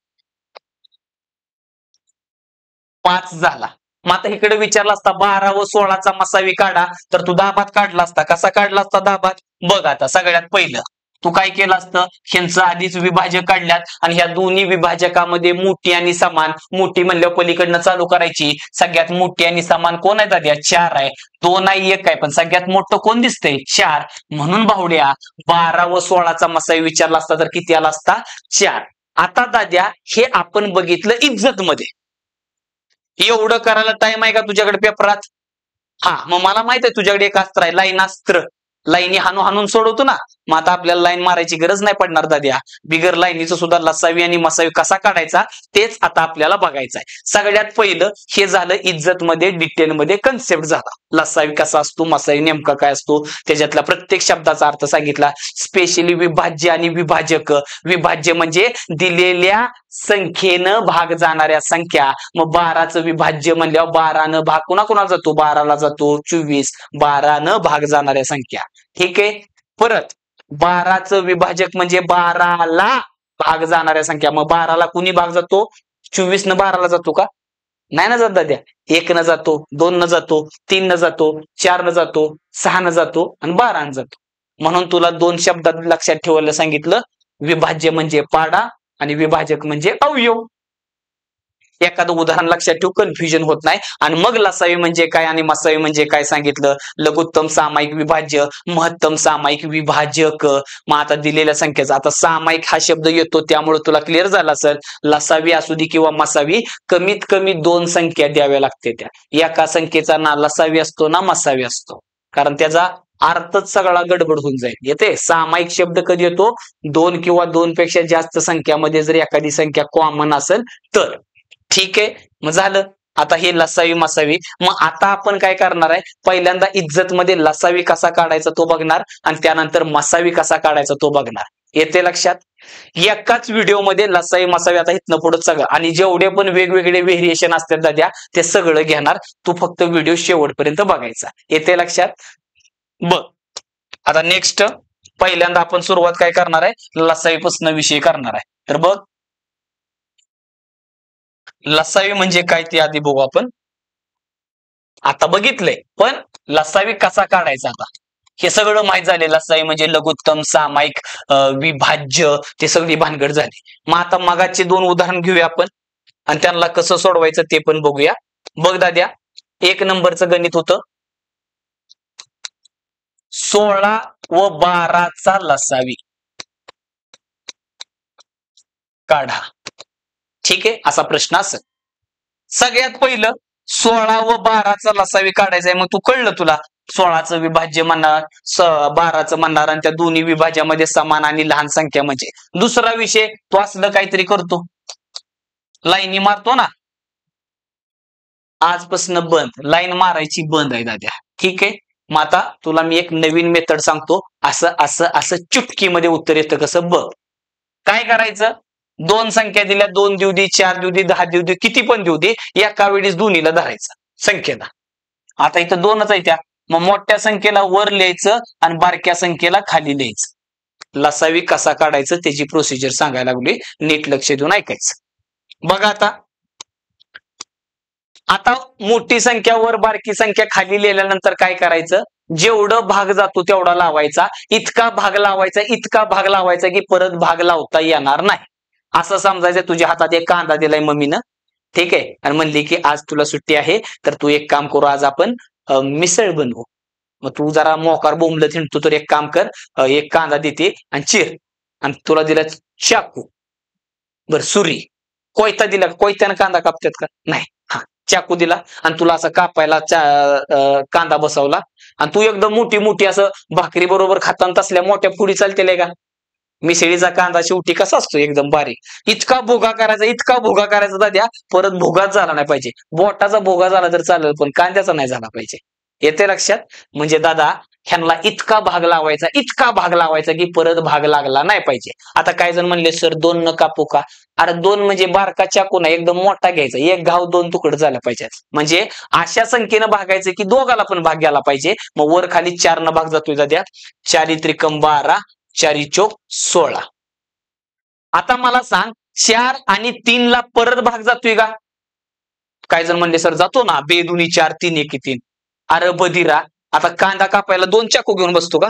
5 झाला. मग आता इकडे विचारला असता 12 व 16 चा मसावी काढा, तर तू दाबात काढला असता. कसा काढला असता दाबात? बघ आता सगळ्यात पहिलं तू काय केलं असतं? ह्यांचं आधीच विभाजक काढल्यात आणि ह्या दोन्ही विभाजकामध्ये मोठी आणि समान, मोठी म्हणल्यावर पलीकडनं चालू करायची. सगळ्यात मोठी आणि समान कोण आहे दाद्या? 4 आहे. 2 आहे, 1 आहे, पण सगळ्यात मोठं कोण दिसतंय? 4. म्हणून भावड्या 12 व 16 चा मसावी विचारला असता तर किती आला असता? 4. आता दाद्या हे आपण बघितलं इज्जत मध्ये. एवढं करायला टाइम आहे का तुझ्याकडे पेपरात? हा, मग मला माहित आहे तुझ्याकडे एक अस्त्र आहे, लाईन अस्त्र. लाईनी हाणून सोडवतो ना. मग आता आपल्याला लाईन मारायची गरज नाही पडणार दाद्या. बिगर लाईनीचं सुद्धा लसावी आणि मसावी कसा काढायचा तेच आता आपल्याला बघायचं आहे. सगळ्यात पहिलं हे झालं इज्जत मध्ये, डिटेल मध्ये कन्सेप्ट झाला. लसावी कसा असतो, मसावी नेमका काय असतो, त्याच्यातला प्रत्येक शब्दाचा अर्थ सांगितला. स्पेशली विभाज्य आणि विभाजक. विभाज्य म्हणजे दिलेल्या संख्येनं भाग जाणाऱ्या संख्या. मग 12चं विभाज्य म्हणल्यावर 12 न भाग कुणाला जातो? 12 जातो. 24 12 न भाग जाणाऱ्या संख्या, ठीक आहे. परत 12चं विभाजक म्हणजे 12 भाग जाणाऱ्या संख्या. मग 12 कुणी भाग जातो? 24 न 12 जातो का? नाही ना जात दाद्या. 1 न जातो, 2 न जातो, 3 न जातो, 4 न जातो, 6 न जातो आणि 12 न जातो. म्हणून तुला 2 शब्दात लक्षात ठेवायला सांगितलं. विभाज्य म्हणजे पाडा आणि विभाजक म्हणजे अवयव. एखादं उदाहरण लक्षात ठेव, कन्फ्युजन होत नाही. आणि मग लसावी म्हणजे काय आणि मसावी म्हणजे काय सांगितलं. लघुत्तम सामायिक विभाज्य, महत्तम सामायिक विभाजक. मग आता दिलेल्या संख्येचा आता सामायिक हा शब्द येतो त्यामुळे तुला क्लिअर झाला असेल. लसावी असू दे किंवा मसावी, कमीत कमी 2 संख्या द्याव्या लागते. त्या एका संख्येचा ना लसावी असतो ना मसावी असतो, कारण त्याचा अर्थच सगळा गडबड होऊन जाईल. येते सामायिक शब्द कधी येतो? 2 किंवा 2 पेक्षा जास्त संख्यामध्ये जर एखादी संख्या कॉमन असेल तर, ठीक आहे. मग झालं आता हे लसावी मसावी. मग आता आपण काय करणार आहे? पहिल्यांदा इज्जत मध्ये लसावी कसा काढायचा तो बघणार आणि त्यानंतर मसावी कसा काढायचा तो बघणार. येते लक्षात? एकाच व्हिडिओमध्ये लसावी मसावी आता इथनं पुढे सगळं, आणि जेवढे पण वेगवेगळे व्हेरिएशन असतात दाद्या ते सगळं घेणार. तू फक्त व्हिडिओ शेवटपर्यंत बघायचा. येते लक्षात? बघ आता नेक्स्ट पहिल्यांदा आपण सुरुवात काय करणार आहे? लसावीपासून विषय करणार आहे. तर बघ लसावी म्हणजे काय ते आधी बघू आपण. आता बघितलंय, पण लसावी कसा काढायचा आता हे सगळं माहित झाले. लसावी म्हणजे लघुत्तम सामायिक विभाज्य, ते सगळी भानगड झाली. मग आता मगाचे 2 उदाहरण घेऊया आपण आणि त्यांना कसं सोडवायचं ते पण बघूया. बघ दाद्या, 1 नंबरचं गणित होतं 16 व 12 चा लसावी काढा, ठीक आहे, असा प्रश्न असेल. सगळ्यात पहिलं 16 व 12 चा लसावी काढायचा आहे. मग तू कळलं तुला 16चं विभाज्य म्हणणार, 12चं म्हणणार आणि त्या दोन्ही विभाज्यामध्ये समान आणि लहान संख्या म्हणजे. दुसरा विषय तो असलं काहीतरी करतो, लाईनी मारतो ना. आजपासून बंद, लाईन मारायची बंद आहे दाद्या, ठीक आहे. मग आता तुला मी एक नवीन मेथड सांगतो. असं असं असं चुटकीमध्ये उत्तर येतं कसं बघ. काय करायचं? 2 संख्या दिल्या, 2 देऊ दे, 4 देऊ दे, 10 देऊ दे, किती पण देऊ दे, एका वेळेस दोन्हीला धरायचं संख्येला. आता इथं 2च आहे त्या, मग मोठ्या संख्येला वर लिहायचं आणि बारक्या संख्येला खाली लिहायचं. लसावी कसा काढायचं त्याची प्रोसिजर सांगायला लागली, नीट लक्ष देऊन ऐकायचं. बघा आता मोठी संख्या वर बारकी संख्या खाली लिहिल्यानंतर काय करायचं? जेवढं भाग जातो तेवढा लावायचा, इतका भाग लावायचा, इतका भाग लावायचा की परत भाग लावता येणार नाही. असं समजायचं तुझ्या हातात एक कांदा दिलाय मम्मीनं, ठीक आहे, आणि म्हणली की आज तुला सुट्टी आहे तर तू एक काम करू, आज आपण मिसळ बनवू. मग तू जरा मोकार बोंबलं थिंडतो तर एक काम कर, एक कांदा देते आणि चिर, आणि तुला दिला चाकू, बर सुरी, कोयता दिला, कोयत्यानं कांदा कापतात का? नाही. हा, चाकू दिला आणि तुला असं कापायला कांदा बसवला, आणि तू एकदम मोठी मोठी असं भाकरी बरोबर खाताना तसल्या मोठ्या पुडी चालतेल्या का? मिसळीचा कांदा शेवटी कसा असतो एकदम बारीक, इतका भुगा करायचा, इतका भुगा करायचा दाद्या, परत भुगाच झाला नाही पाहिजे. बोटाचा भुगा झाला तर चालेल, पण कांद्याचा नाही झाला पाहिजे. येते लक्षात? म्हणजे दादा ह्यांना इतका भाग लावायचा, इतका भाग लावायचा की परत भाग लागला नाही पाहिजे. आता काय जण म्हणले सर 2 न कापू का? अरे 2 म्हणजे बारका चाकू नाही, एकदम मोठा घ्यायचा, एक घाव 2 तुकडे झाला पाहिजे. म्हणजे अशा संख्येनं भागायचं की दोघाला पण भाग घ्यायला पाहिजे. मग वर खाली 4 न भाग जातोय दाद्या, 4 त्रिकम 12, 4 चोक 16. आता मला सांग 4 आणि 3 ला परत भाग जातोय का? काय जण म्हणले सर जातो ना, 2 दुनी 4, 3 एकी 3. अरे बदिरा, आता कांदा कापायला 2 चाकू घेऊन बसतो का?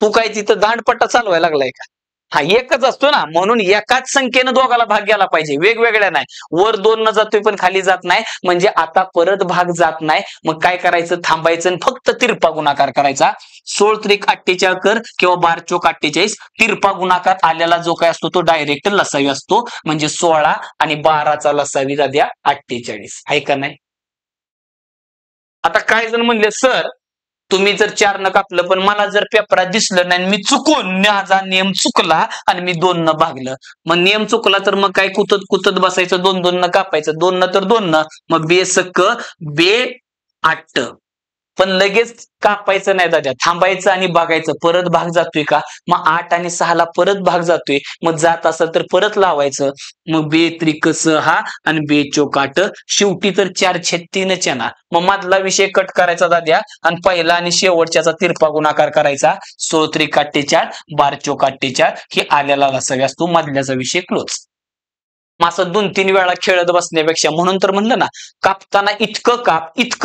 तू काय तिथं दांडपट्टा चालवायला लागलाय का? हा, एकच असतो ना, म्हणून एकाच संख्येनं दोघाला भाग घ्यायला पाहिजे, वेगवेगळ्या नाही. वर 2 न जातोय पण खाली जात नाही, म्हणजे आता परत भाग जात नाही. मग काय करायचं, थांबायचं आणि फक्त तिरपा गुणाकार करायचा. 16 त्रिक 48 कर किंवा 12 चोक 48, तिरपा गुणाकार आलेला जो काय असतो तो डायरेक्ट लसावी असतो. म्हणजे 16 आणि 12चा लसावी द्या 48. आहे का नाही? आता काय जण म्हणले सर तुम्ही जर 4 न कापलं, पण मला जर पेपरात दिसलं नाही, मी चुकून माझा नियम चुकला आणि मी 2 न भागलं, मग नियम चुकला तर मग काय कुतत कुतत बसायचं, 2 न कापायचं, 2 न तर 2 न, मग बे सक बे 8. पण लगेच कापायचं नाही दादा, थांबायचं आणि बघायचं परत भाग जातोय का? मग 8 आणि 6 ला परत भाग जातोय, मग जात असेल तर परत लावायचं. मग 2 त्रिक 6 आणि 2 चोक 8, शेवटी तर 4/3 येणार. मग मधला विषय कट करायचा दाद्या आणि पहिला आणि शेवटच्याचा तिरपा गुणाकार करायचा. 16 त्रिक 48, 12 चोक 48, हे आलेला लसावी असतो, मधल्याचा विषय क्लोज. असं 2-3 वेळा खेळत बसण्यापेक्षा, म्हणून तर म्हणलं ना, कापताना इतकं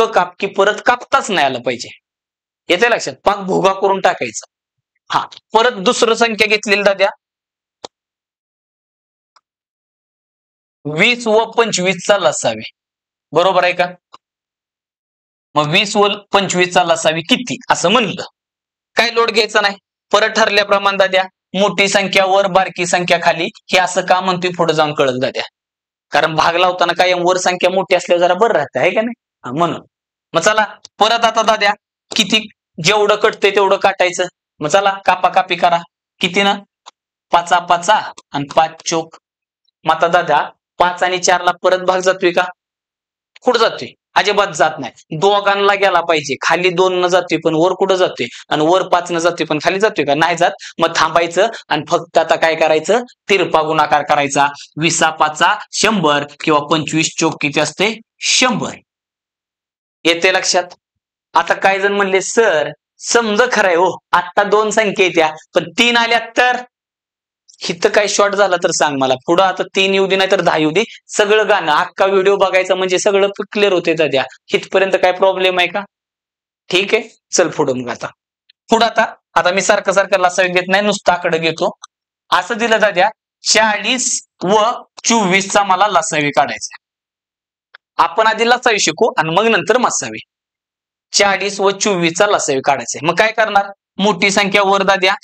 काप की परत कापताच नाही आलं पाहिजे. येते लक्षात? पाक भुगा करून टाकायचं. हा, परत दुसरं संख्या घेतलेली दाद्या 20 व 25 चा लसावी, बरोबर आहे का? मग 20 व 25 चा लसावी किती असं म्हणलं, काय लोड घ्यायचा नाही. परत ठरल्याप्रमाणे दाद्या मोठी संख्या वर, बारकी संख्या खाली, हे असं का म्हणतोय पुढे जाऊन कळत दाद्या. कारण भाग लावताना काय वर संख्या मोठी असल्यावर जरा बरं राहतं, आहे का नाही? म्हणून मग चला परत आता दाद्या किती, जेवढं कटतंय तेवढं काटायचं. मग चला कापा कापी करा. किती ना, 5 5 आणि 5 चोक. मग आता दादा 5 आणि 4 ला परत भाग जातोय का? कुठं जातोय? अजिबात जात नाही. दोघांना गेला पाहिजे, खाली 2 न जातोय पण वर कुठं जातोय, आणि वर 5 न जातोय पण खाली जातोय का? नाही जात. मग थांबायचं आणि फक्त आता काय करायचं, तिरपा गुणाकार करायचा. 20 5 100 किंवा 25 चोक किती असते? 100. येते लक्षात? आता काय जण म्हणले सर समज खरंय हो, आता 2 संख्या येत्या, पण 3 आल्या तर हिथं काय शॉर्ट झाला तर सांग मला. पुढं आता 3 येऊ दे नाही तर 10 येऊ दे, सगळं गाणं अख्खा व्हिडिओ बघायचा म्हणजे सगळं क्लिअर होते दाद्या. हिथपर्यंत काय प्रॉब्लेम आहे का? ठीक आहे, चल पुढं मग आता. पुढं आता मी सारखं सारखं लसावी घेत नाही, नुसतं आकडे घेतो. असं दिलं दाद्या 40 व 24 चा मला लसावी काढायचा. आपण आधी लसावी शिकू आणि मग नंतर मसावी. 40 व 24 चा लसावी काढायचा. मग काय करणार, मोठी संख्या वर दाद्या,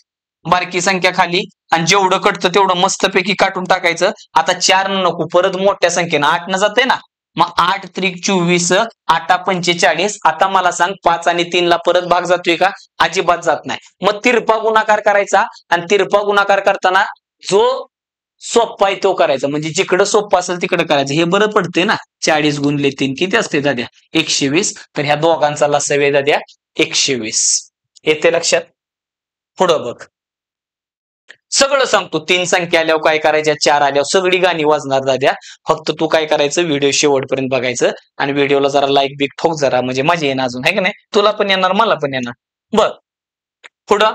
बारकी संख्या खाली, आणि जेवढं कटतं तेवढं मस्तपैकी काटून टाकायचं. आता 4 नको, परत मोठ्या संख्येनं 8 न जाते ना, मग 8 त्रिक 24, 8 45. आता मला सांग 5 आणि 3 ला परत भाग जातोय का? अजिबात जात नाही. मग तिरपा गुणाकार करायचा, आणि तिरपा गुणाकार करताना जो सोप्पा आहे तो करायचा. म्हणजे जिकडं सोप्पा असेल तिकडे करायचं, हे बरं पडते ना. 40 गुणले 3 किती असते दाद्या? 120. तर ह्या दोघांचा लसावी दाद्या 120. येते लक्षात? पुढं बघ, सगळं सांगतो. 3 संख्या आल्यावर काय करायच्या, 4 आल्यावर सगळी गाणी वाजणार दाद्या. फक्त तू काय करायचं, व्हिडिओ शेवटपर्यंत बघायचं आणि व्हिडिओला जरा लाईक बिक ठोक जरा, म्हणजे मजा येणार अजून, आहे का नाही? तुला पण येणार, मला पण येणार. बघ पुढं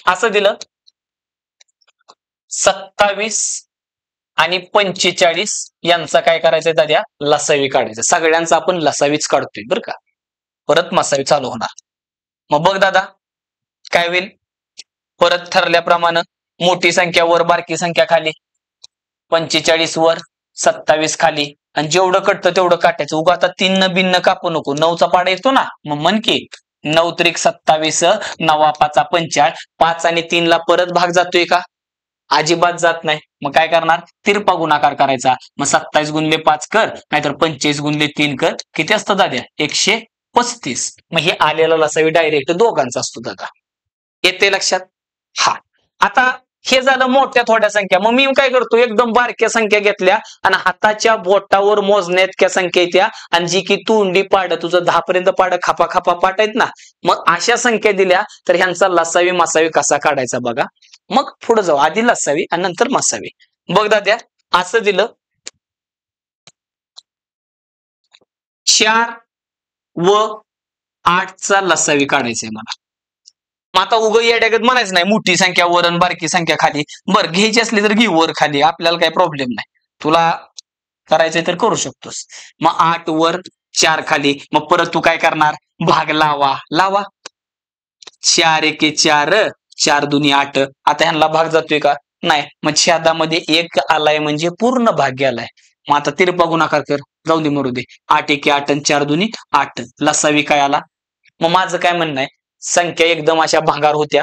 असं दिलं 27 आणि 45 यांचा काय करायचंय दाद्या, लसावी काढायचं. सगळ्यांचा आपण लसावीच काढतोय बरं का, परत मसावी चालू होणार. मग बघ दादा काय होईल, परत ठरल्याप्रमाणे मोठी संख्या वर, बारकी संख्या खाली. 45 वर, 27 खाली, आणि जेवढं कटतं तेवढं काटायचं. उगा आता 3 न बिन्न कापू नको. 9चा पाडा येतो ना, मग म्हण की 9 त्रिक 27, 9 5 45. 5 आणि 3 ला परत भाग जातोय का? अजिबात जात नाही. मग काय करणार? तिरपा गुणाकार करायचा. मग 27 गुणले 5 कर, नाहीतर 25 गुणले 3 कर. किती असतं दाद्या? 135. मग हे आलेला लसावी डायरेक्ट दोघांचा असतो दादा. येते लक्षात? हा. आता हे झालं मोठ्या थोड्या संख्या. मग मी काय करतो? एकदम बारक्या संख्या घेतल्या आणि हाताच्या बोटावर मोजण्या इतक्या संख्या येत्या आणि जी की तोंडी पाड तुझं 10 पर्यंत पाड खापा खापा पाठ आहेत ना, मग अशा संख्या दिल्या तर ह्यांचा लसावी मासावी कसा काढायचा बघा. मग पुढे जाऊ. आधी लसावी आणि नंतर मासावी. बघ दाद्या, असं दिलं 4 व 8चा लसावी काढायचंय मला. मग आता उग येड्यागत म्हणायचं नाही मोठी संख्या वर आणि बारकी संख्या खाली. बरं, घ्यायची असली तर घे वर खाली, आपल्याला काही प्रॉब्लेम नाही. तुला करायचंय तर करू शकतोस. मग 8 वर 4 खाली. मग परत तू काय करणार? भाग लावा. 4 एके 4, 4 दुनी 8. आता ह्यांना भाग जातोय का? नाही. मग छेदामध्ये 1 आलाय म्हणजे पूर्ण भाग गेलाय. मग आता तिरपा गुणाकार कर. जाऊ दे, मरू दे. 8 एके 8 आणि 4 दुनी 8. लसावी काय आला? मग माझं काय म्हणणं आहे, संख्या एकदम अशा भांगार होत्या.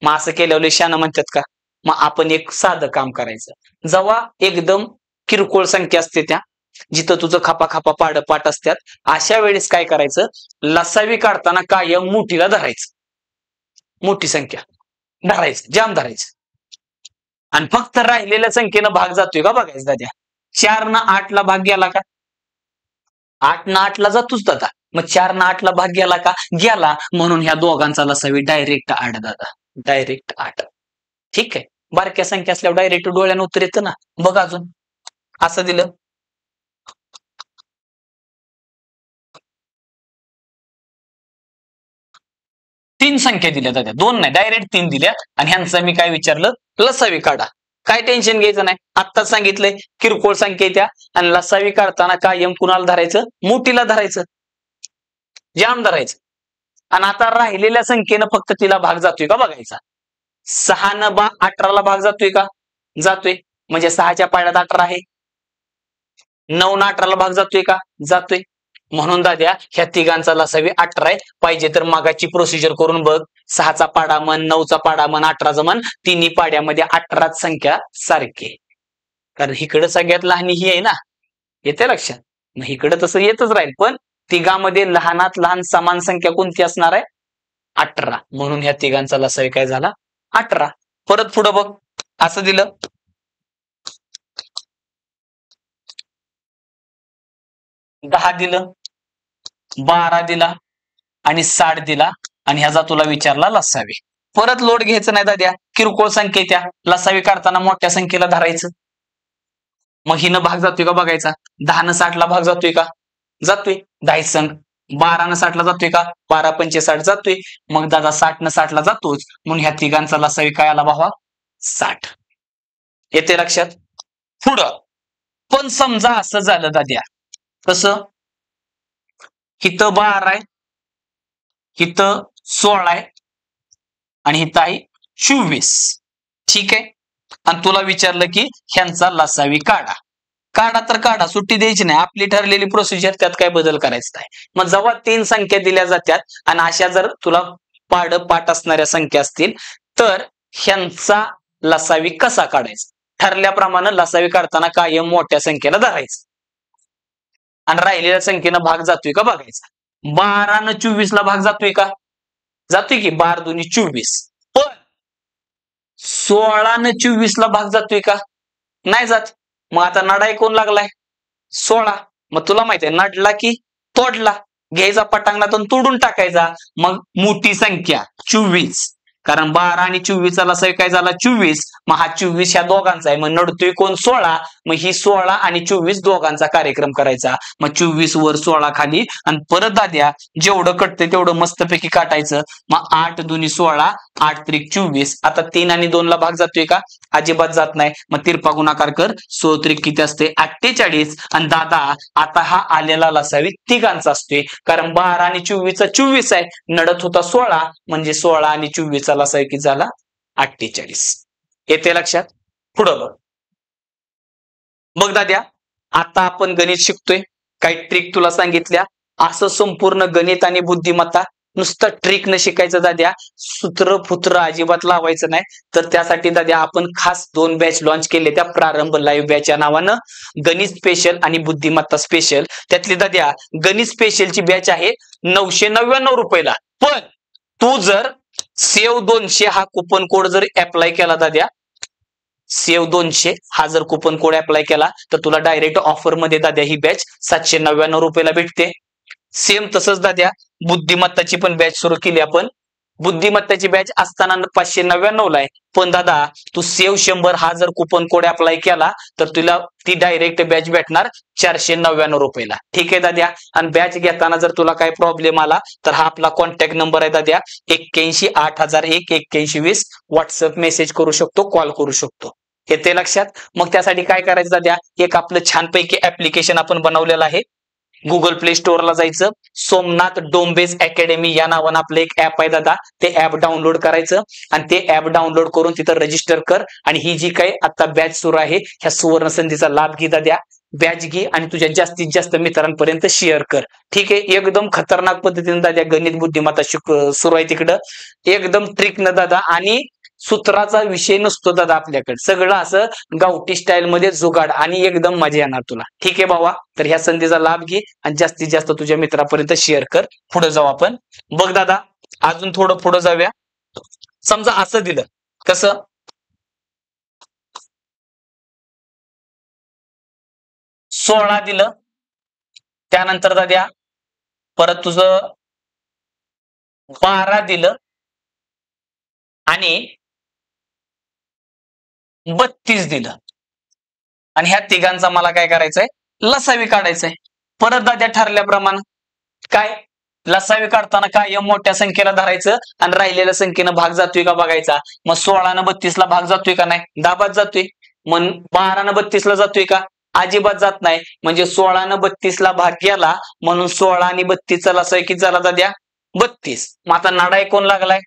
मग असं केल्यावर शाना म्हणतात का? मग आपण एक साधं काम करायचं. जेव्हा एकदम किरकोळ संख्या असते त्या, जिथं तुझं खापा खापा पाड पाठ असतात, अशा वेळेस काय करायचं? लसावी काढताना कायम मोठीला धरायचं. मोठी संख्या धरायचं, जाम धरायचं. आणि फक्त राहिलेल्या संख्येनं भाग जातोय का बघायचं दाद्या. 4 न 8 ला भाग गेला का? 8 न 8 ला जातोच दादा. मग 4 न 8 ला भाग गेला का? गेला. म्हणून ह्या दोघांचा लसावी डायरेक्ट 8 दादा. डायरेक्ट 8. ठीक आहे. बारक्या संख्या असल्यावर डायरेक्ट डोळ्यानं उत्तर येतं ना. बघ अजून असं दिलं 3 संख्या दिल्या दादा. 2 नाही, डायरेक्ट 3 दिल्या. आणि ह्यांचं मी काय विचारलं? लसावी काढा. काय टेन्शन घ्यायचं नाही. आत्ताच सांगितलंय किरकोळ संख्या त्या आणि लसावी काढताना कायम कुणाला धरायचं? मोठीला धरायचं, जाम धरायचं. आणि आता राहिलेल्या संख्येनं फक्त तिला भाग जातोय का बघायचा. 6 न 18ला भाग जातोय का? जातोय. म्हणजे 6च्या पाड्यात 18 आहे. 9 न 18ला भाग जातोय का? जातोय. म्हणून दाद्या ह्या तिघांचा लसावी 18 आहे. पाहिजे तर मागाची प्रोसिजर करून बघ. 6चा पाडा म्हण, 9चा पाडा म्हण, 18चा म्हण. तिन्ही पाड्यामध्ये 18च संख्या सारखी. कारण इकडं सगळ्यात लहान ही आहे ना. येते लक्षात? मग इकडं तसं येतच राहील. पण तिघांमध्ये लहानात लहान समान संख्या कोणती असणार आहे? 18. म्हणून ह्या तिघांचा लसावी काय झाला? 18. परत पुढं बघ. असं दिलं 10 दिलं, 12 दिला आणि 60 दिला. आणि ह्याचा तुला विचारला लसावी. परत लोड घ्यायचं नाही दाद्या. किरकोळ संख्या त्या लसावी काढताना मोठ्या संख्येला धरायचं. मग हिनं भाग जातोय का बघायचा. 10 न 60 ला भाग जातोय का? जातोय. 10 संघ. 12 न 60 ला जातोय का? 12 पंचे 60 जातोय. मग दादा 60 न 60 ला जातोच. म्हणून ह्या तिघांचा लसावी काय आला भावा? 60. येते लक्षात? पुढं पण समजा असं झालं दाद्या. कसं? इथं 12 आहे, इथं 16 आहे आणि इथं आहे 24. ठीक आहे. आणि तुला विचारलं की ह्यांचा लसावी काढा. काढा तर काढा, सुट्टी द्यायची नाही. आपली ठरलेली प्रोसिजर, त्यात काय बदल करायचा नाही. मग जेव्हा 3 संख्या दिल्या जातात आणि अशा जर तुला पाठ असणाऱ्या संख्या असतील तर ह्यांचा लसावी कसा काढायचा? ठरल्याप्रमाणे लसावी काढताना कायम मोठ्या संख्येला धरायचं आणि राहिलेल्या संख्येनं भाग जातोय का बघायचा. 12 न 24 ला भाग जातोय का? जातोय की. 12 दुनी 24. पण 16 न 24 ला भाग जातोय का? नाही जात. मग आता नडाई कोण लागलाय? 16. मग तुला माहिती आहे नडला की तोडला. घ्यायचा पटांगणातून तोडून टाकायचा. मग मोठी संख्या 24. कारण 12 आणि 24 चा लसावी काय झाला? 24. मग हा 24 ह्या दोघांचा आहे. मग नडतोय कोण? 16. मग ही 16 आणि 24 दोघांचा कार्यक्रम करायचा. मग 24 वर 16 खाली आणि परत दाद्या जेवढं कटते तेवढं मस्तपैकी काटायचं. मग 8 दुनी 16, 8 त्रिक 24. आता 3 आणि 2 ला भाग जातोय का? अजिबात जात नाही. मग तिरपा गुणाकार कर. 16 त्रिक किती असते? 48. आणि दादा आता हा आलेला लसावी तिघांचा असतोय. कारण 12 आणि 24 चा 24 आहे. नडत होता 16. म्हणजे 16 आणि 24 चा लसावी किती झाला? 48. येते लक्षात? पुढं बघ. बघ दाद्या आता आपण गणित शिकतोय, काही ट्रिक तुला सांगितल्या. असं संपूर्ण गणित आणि बुद्धिमत्ता नुसतं ट्रिक न शिकायचं दाद्या, सूत्र फुत्र अजिबात लावायचं नाही. तर त्यासाठी दाद्या आपण खास 2 बॅच लॉन्च केले, त्या प्रारंभ लाईव्ह बॅच या नावानं. गणित स्पेशल आणि बुद्धिमत्ता स्पेशल. त्यातली दाद्या गणित स्पेशलची बॅच आहे 999 रुपयाला. पण तू जर सेव 200 हा कुपन कोड जर अप्लाय केला दाद्या, सेव 200 हा जर कुपन कोड अप्लाय केला तर तुला डायरेक्ट ऑफर मध्ये दाद्या ही बॅच 799 रुपयाला भेटते. सेम तसंच दाद्या बुद्धिमत्ताची पण बॅच सुरू केली आपण. बुद्धिमत्ताची बॅच असताना 599 ला आहे, पण दादा तू सेव 100 हा जर कुपन कोड अप्लाय केला तर तुला ती डायरेक्ट बॅच भेटणार 499 रुपयाला. ठीक आहे दाद्या. आणि बॅच घेताना जर तुला काही प्रॉब्लेम आला तर हा आपला कॉन्टॅक्ट नंबर आहे दाद्या, 81 8001 8120. व्हॉट्सअप मेसेज करू शकतो, कॉल करू शकतो. येते लक्षात. मग त्यासाठी काय करायचं दाद्या, एक आपलं छानपैकी ऍप्लिकेशन आपण बनवलेलं आहे. गुगल प्ले स्टोअरला जायचं, सोमनाथ डोंबेज अकॅडमी या नावानं आपलं एक ऍप आहे दादा. ते ऍप डाउनलोड करायचं आणि ते ऍप डाउनलोड करून तिथं रजिस्टर कर. आणि ही जी काही आता बॅच सुरू आहे ह्या सुवर्ण संधीचा लाभ घे दाद्या. बॅच घे आणि तुझ्या जास्तीत जास्त मित्रांपर्यंत शेअर कर. ठीक आहे. एकदम खतरनाक पद्धतीने दादा गणित बुद्धिमत्ता सुरू आहे तिकडं. एकदम ट्रिक न दादा, आणि सूत्राचा विषय नसतो दादा आपल्याकडे. सगळं असं गावठी स्टाईल मध्ये जुगाड, आणि एकदम मजा येणार तुला. ठीक आहे बाबा. तर ह्या संधीचा लाभ घे आणि जास्तीत जास्त तुझ्या मित्रापर्यंत शेअर कर. पुढे जाऊ आपण. बघ दादा, अजून थोडं पुढे जाऊया. समजा असं दिलं, कसं 16 दिलं, त्यानंतर दाद्या परत तुझं 12 दिलं आणि 32 दिलं. आणि ह्या तिघांचा मला काय करायचंय, लसावी काढायचंय. परत दाद्या ठरल्याप्रमाणे काय, लसावी काढताना काय मोठ्या संख्येला धरायचं आणि राहिलेल्या संख्येनं भाग जातोय का बघायचा. मग 16 न 32 ला भाग जातोय का नाही, दाबात जातोय. मग 12 न 32 ला जातोय का, अजिबात जात नाही. म्हणजे 16 न 32 ला भाग गेला, म्हणून 16 आणि 32 चा लसावी किती झाला दाद्या, 32. मग आता नाडा कोण लागलाय,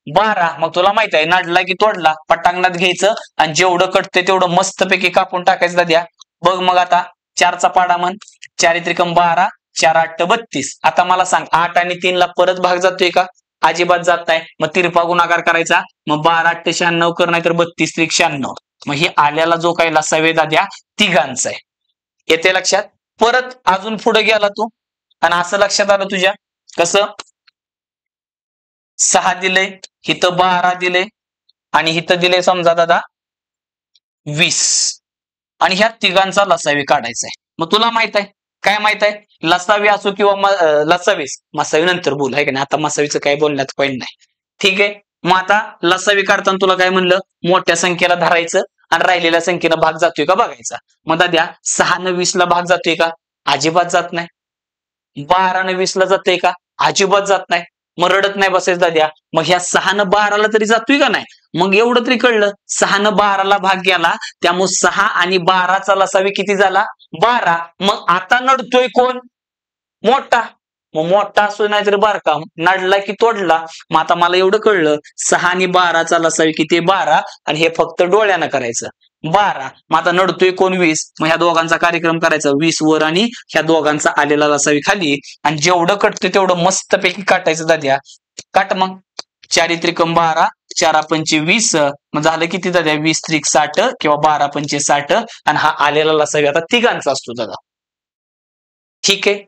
12. मग तुला माहित आहे नाडला की तोडला, पटांगणात घ्यायचं आणि जेवढं कटते तेवढं मस्तपैकी कापून टाकायचं दाद्या. बघ मग आता 4चा पाडा म्हण, 4 त्रिकम 12, 4 8 32. आता मला सांग 8 आणि 3 ला परत भाग जातोय का, अजिबात जात नाही. मग तिरपा गुणाकार करायचा. मग 12 8 96 कर, नाही तर 32 त्रिक 96. मग हे आल्याला जो काही लसावे दाद्या तिघांचा आहे. येते लक्षात. परत अजून पुढे गेला तू आणि असं लक्षात आलं तुझ्या, कसं 6 दिलंय, इथं 12 दिले आणि इथं दिले समजा दादा 20. आणि ह्या तिघांचा लसावी काढायचा आहे. मग तुला माहित आहे काय, माहित आहे, लसावी असो किंवा लसावीस, मसावी नंतर बोल आहे का नाही, आता मसावीचं काय बोलण्यात पॉईंट नाही. ठीक आहे. मग आता लसावी काढताना तुला काय म्हणलं, मोठ्या संख्येला धरायचं आणि राहिलेल्या संख्येनं भाग जातोय का बघायचा. मग दाद्या 6 न 20 ला भाग जातोय का, अजिबात जात नाही. 12 न 20 ला जातोय का, अजिबात जात नाही. मग रडत नाही बसायचं दाद्या. मग ह्या 6 न 12 ला तरी जातोय का नाही. मग एवढं तरी कळलं, 6 न 12 ला भाग गेला, त्यामुळे 6 आणि 12चा लसावी किती झाला, 12. मग आता नडतोय कोण, मोठा. मग मोठा असो नाही तर बारका, नडला की तोडला. मग आता मला एवढं कळलं, 6 आणि 12चा लसावी किती, 12. आणि हे फक्त डोळ्यानं करायचं, 12. मग आता नडतोय कोण, 20. मग ह्या दोघांचा कार्यक्रम करायचा, 20 वर आणि ह्या दोघांचा आलेला लसावी खाली. आणि जेवढं कटतोय तेवढं मस्तपैकी काटायचं दाद्या. काट मग. 4 त्रिकम 12, 4 पंचे 20. मग झालं किती दाद्या, 20 त्रिक 60 किंवा 12 पंचे 60. आणि हा आलेला लसावी आता तिघांचा असतो दादा. ठीक आहे.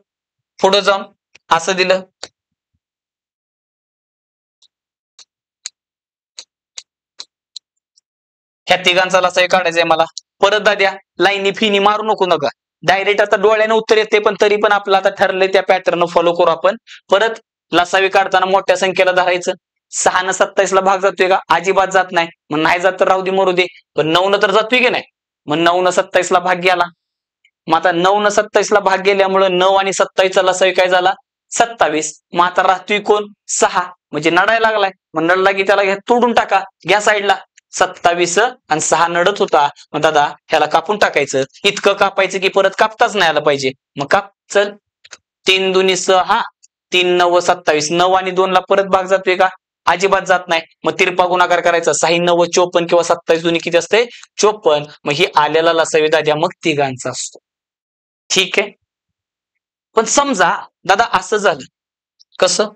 पुढे जाऊन असं दिलं, ह्या तिघांचा लसावी काढायचंय मला. परत दाद्या लाईनी फिनी मारू नको नका, डायरेक्ट आता डोळ्याने उत्तर येते, पण तरी पण आपलं आता ठरलंय त्या पॅटर्न फॉलो करू आपण. परत लसावी काढताना मोठ्या संख्येला धरायचं. 6 न 27 ला भाग जातोय का, अजिबात जात नाही. मग नाही जात तर राहू दे, मरू दे. पण 9 न तर जातोय की नाही. मग 9 न 27 ला भाग गेला. मग आता 9 न 27 ला भाग गेल्यामुळे 9 आणि 27 चा लसावी काय झाला, 27. मग आता राहतोय कोण, 6. म्हणजे नडायला लागलाय. मग नडला की त्याला घ्या तोडून टाका, घ्या साईडला. 27 आणि 6 नडत होता. मग दादा ह्याला कापून टाकायचं. इतकं कापायचं की परत कापताच नाही आलं पाहिजे. मग काप चल. 3 दुनी 6, 3 9 27. 9 आणि 2 ला परत भाग जातोय का, अजिबात जात नाही. मग तिरपा गुणाकार करायचा, 6 9 54 किंवा 27 दुनी किती असते, 54. मग ही आलेला लसावी दाद्या मग तिघांचा असतो. ठीक आहे. पण समजा दादा असं झालं, कसं?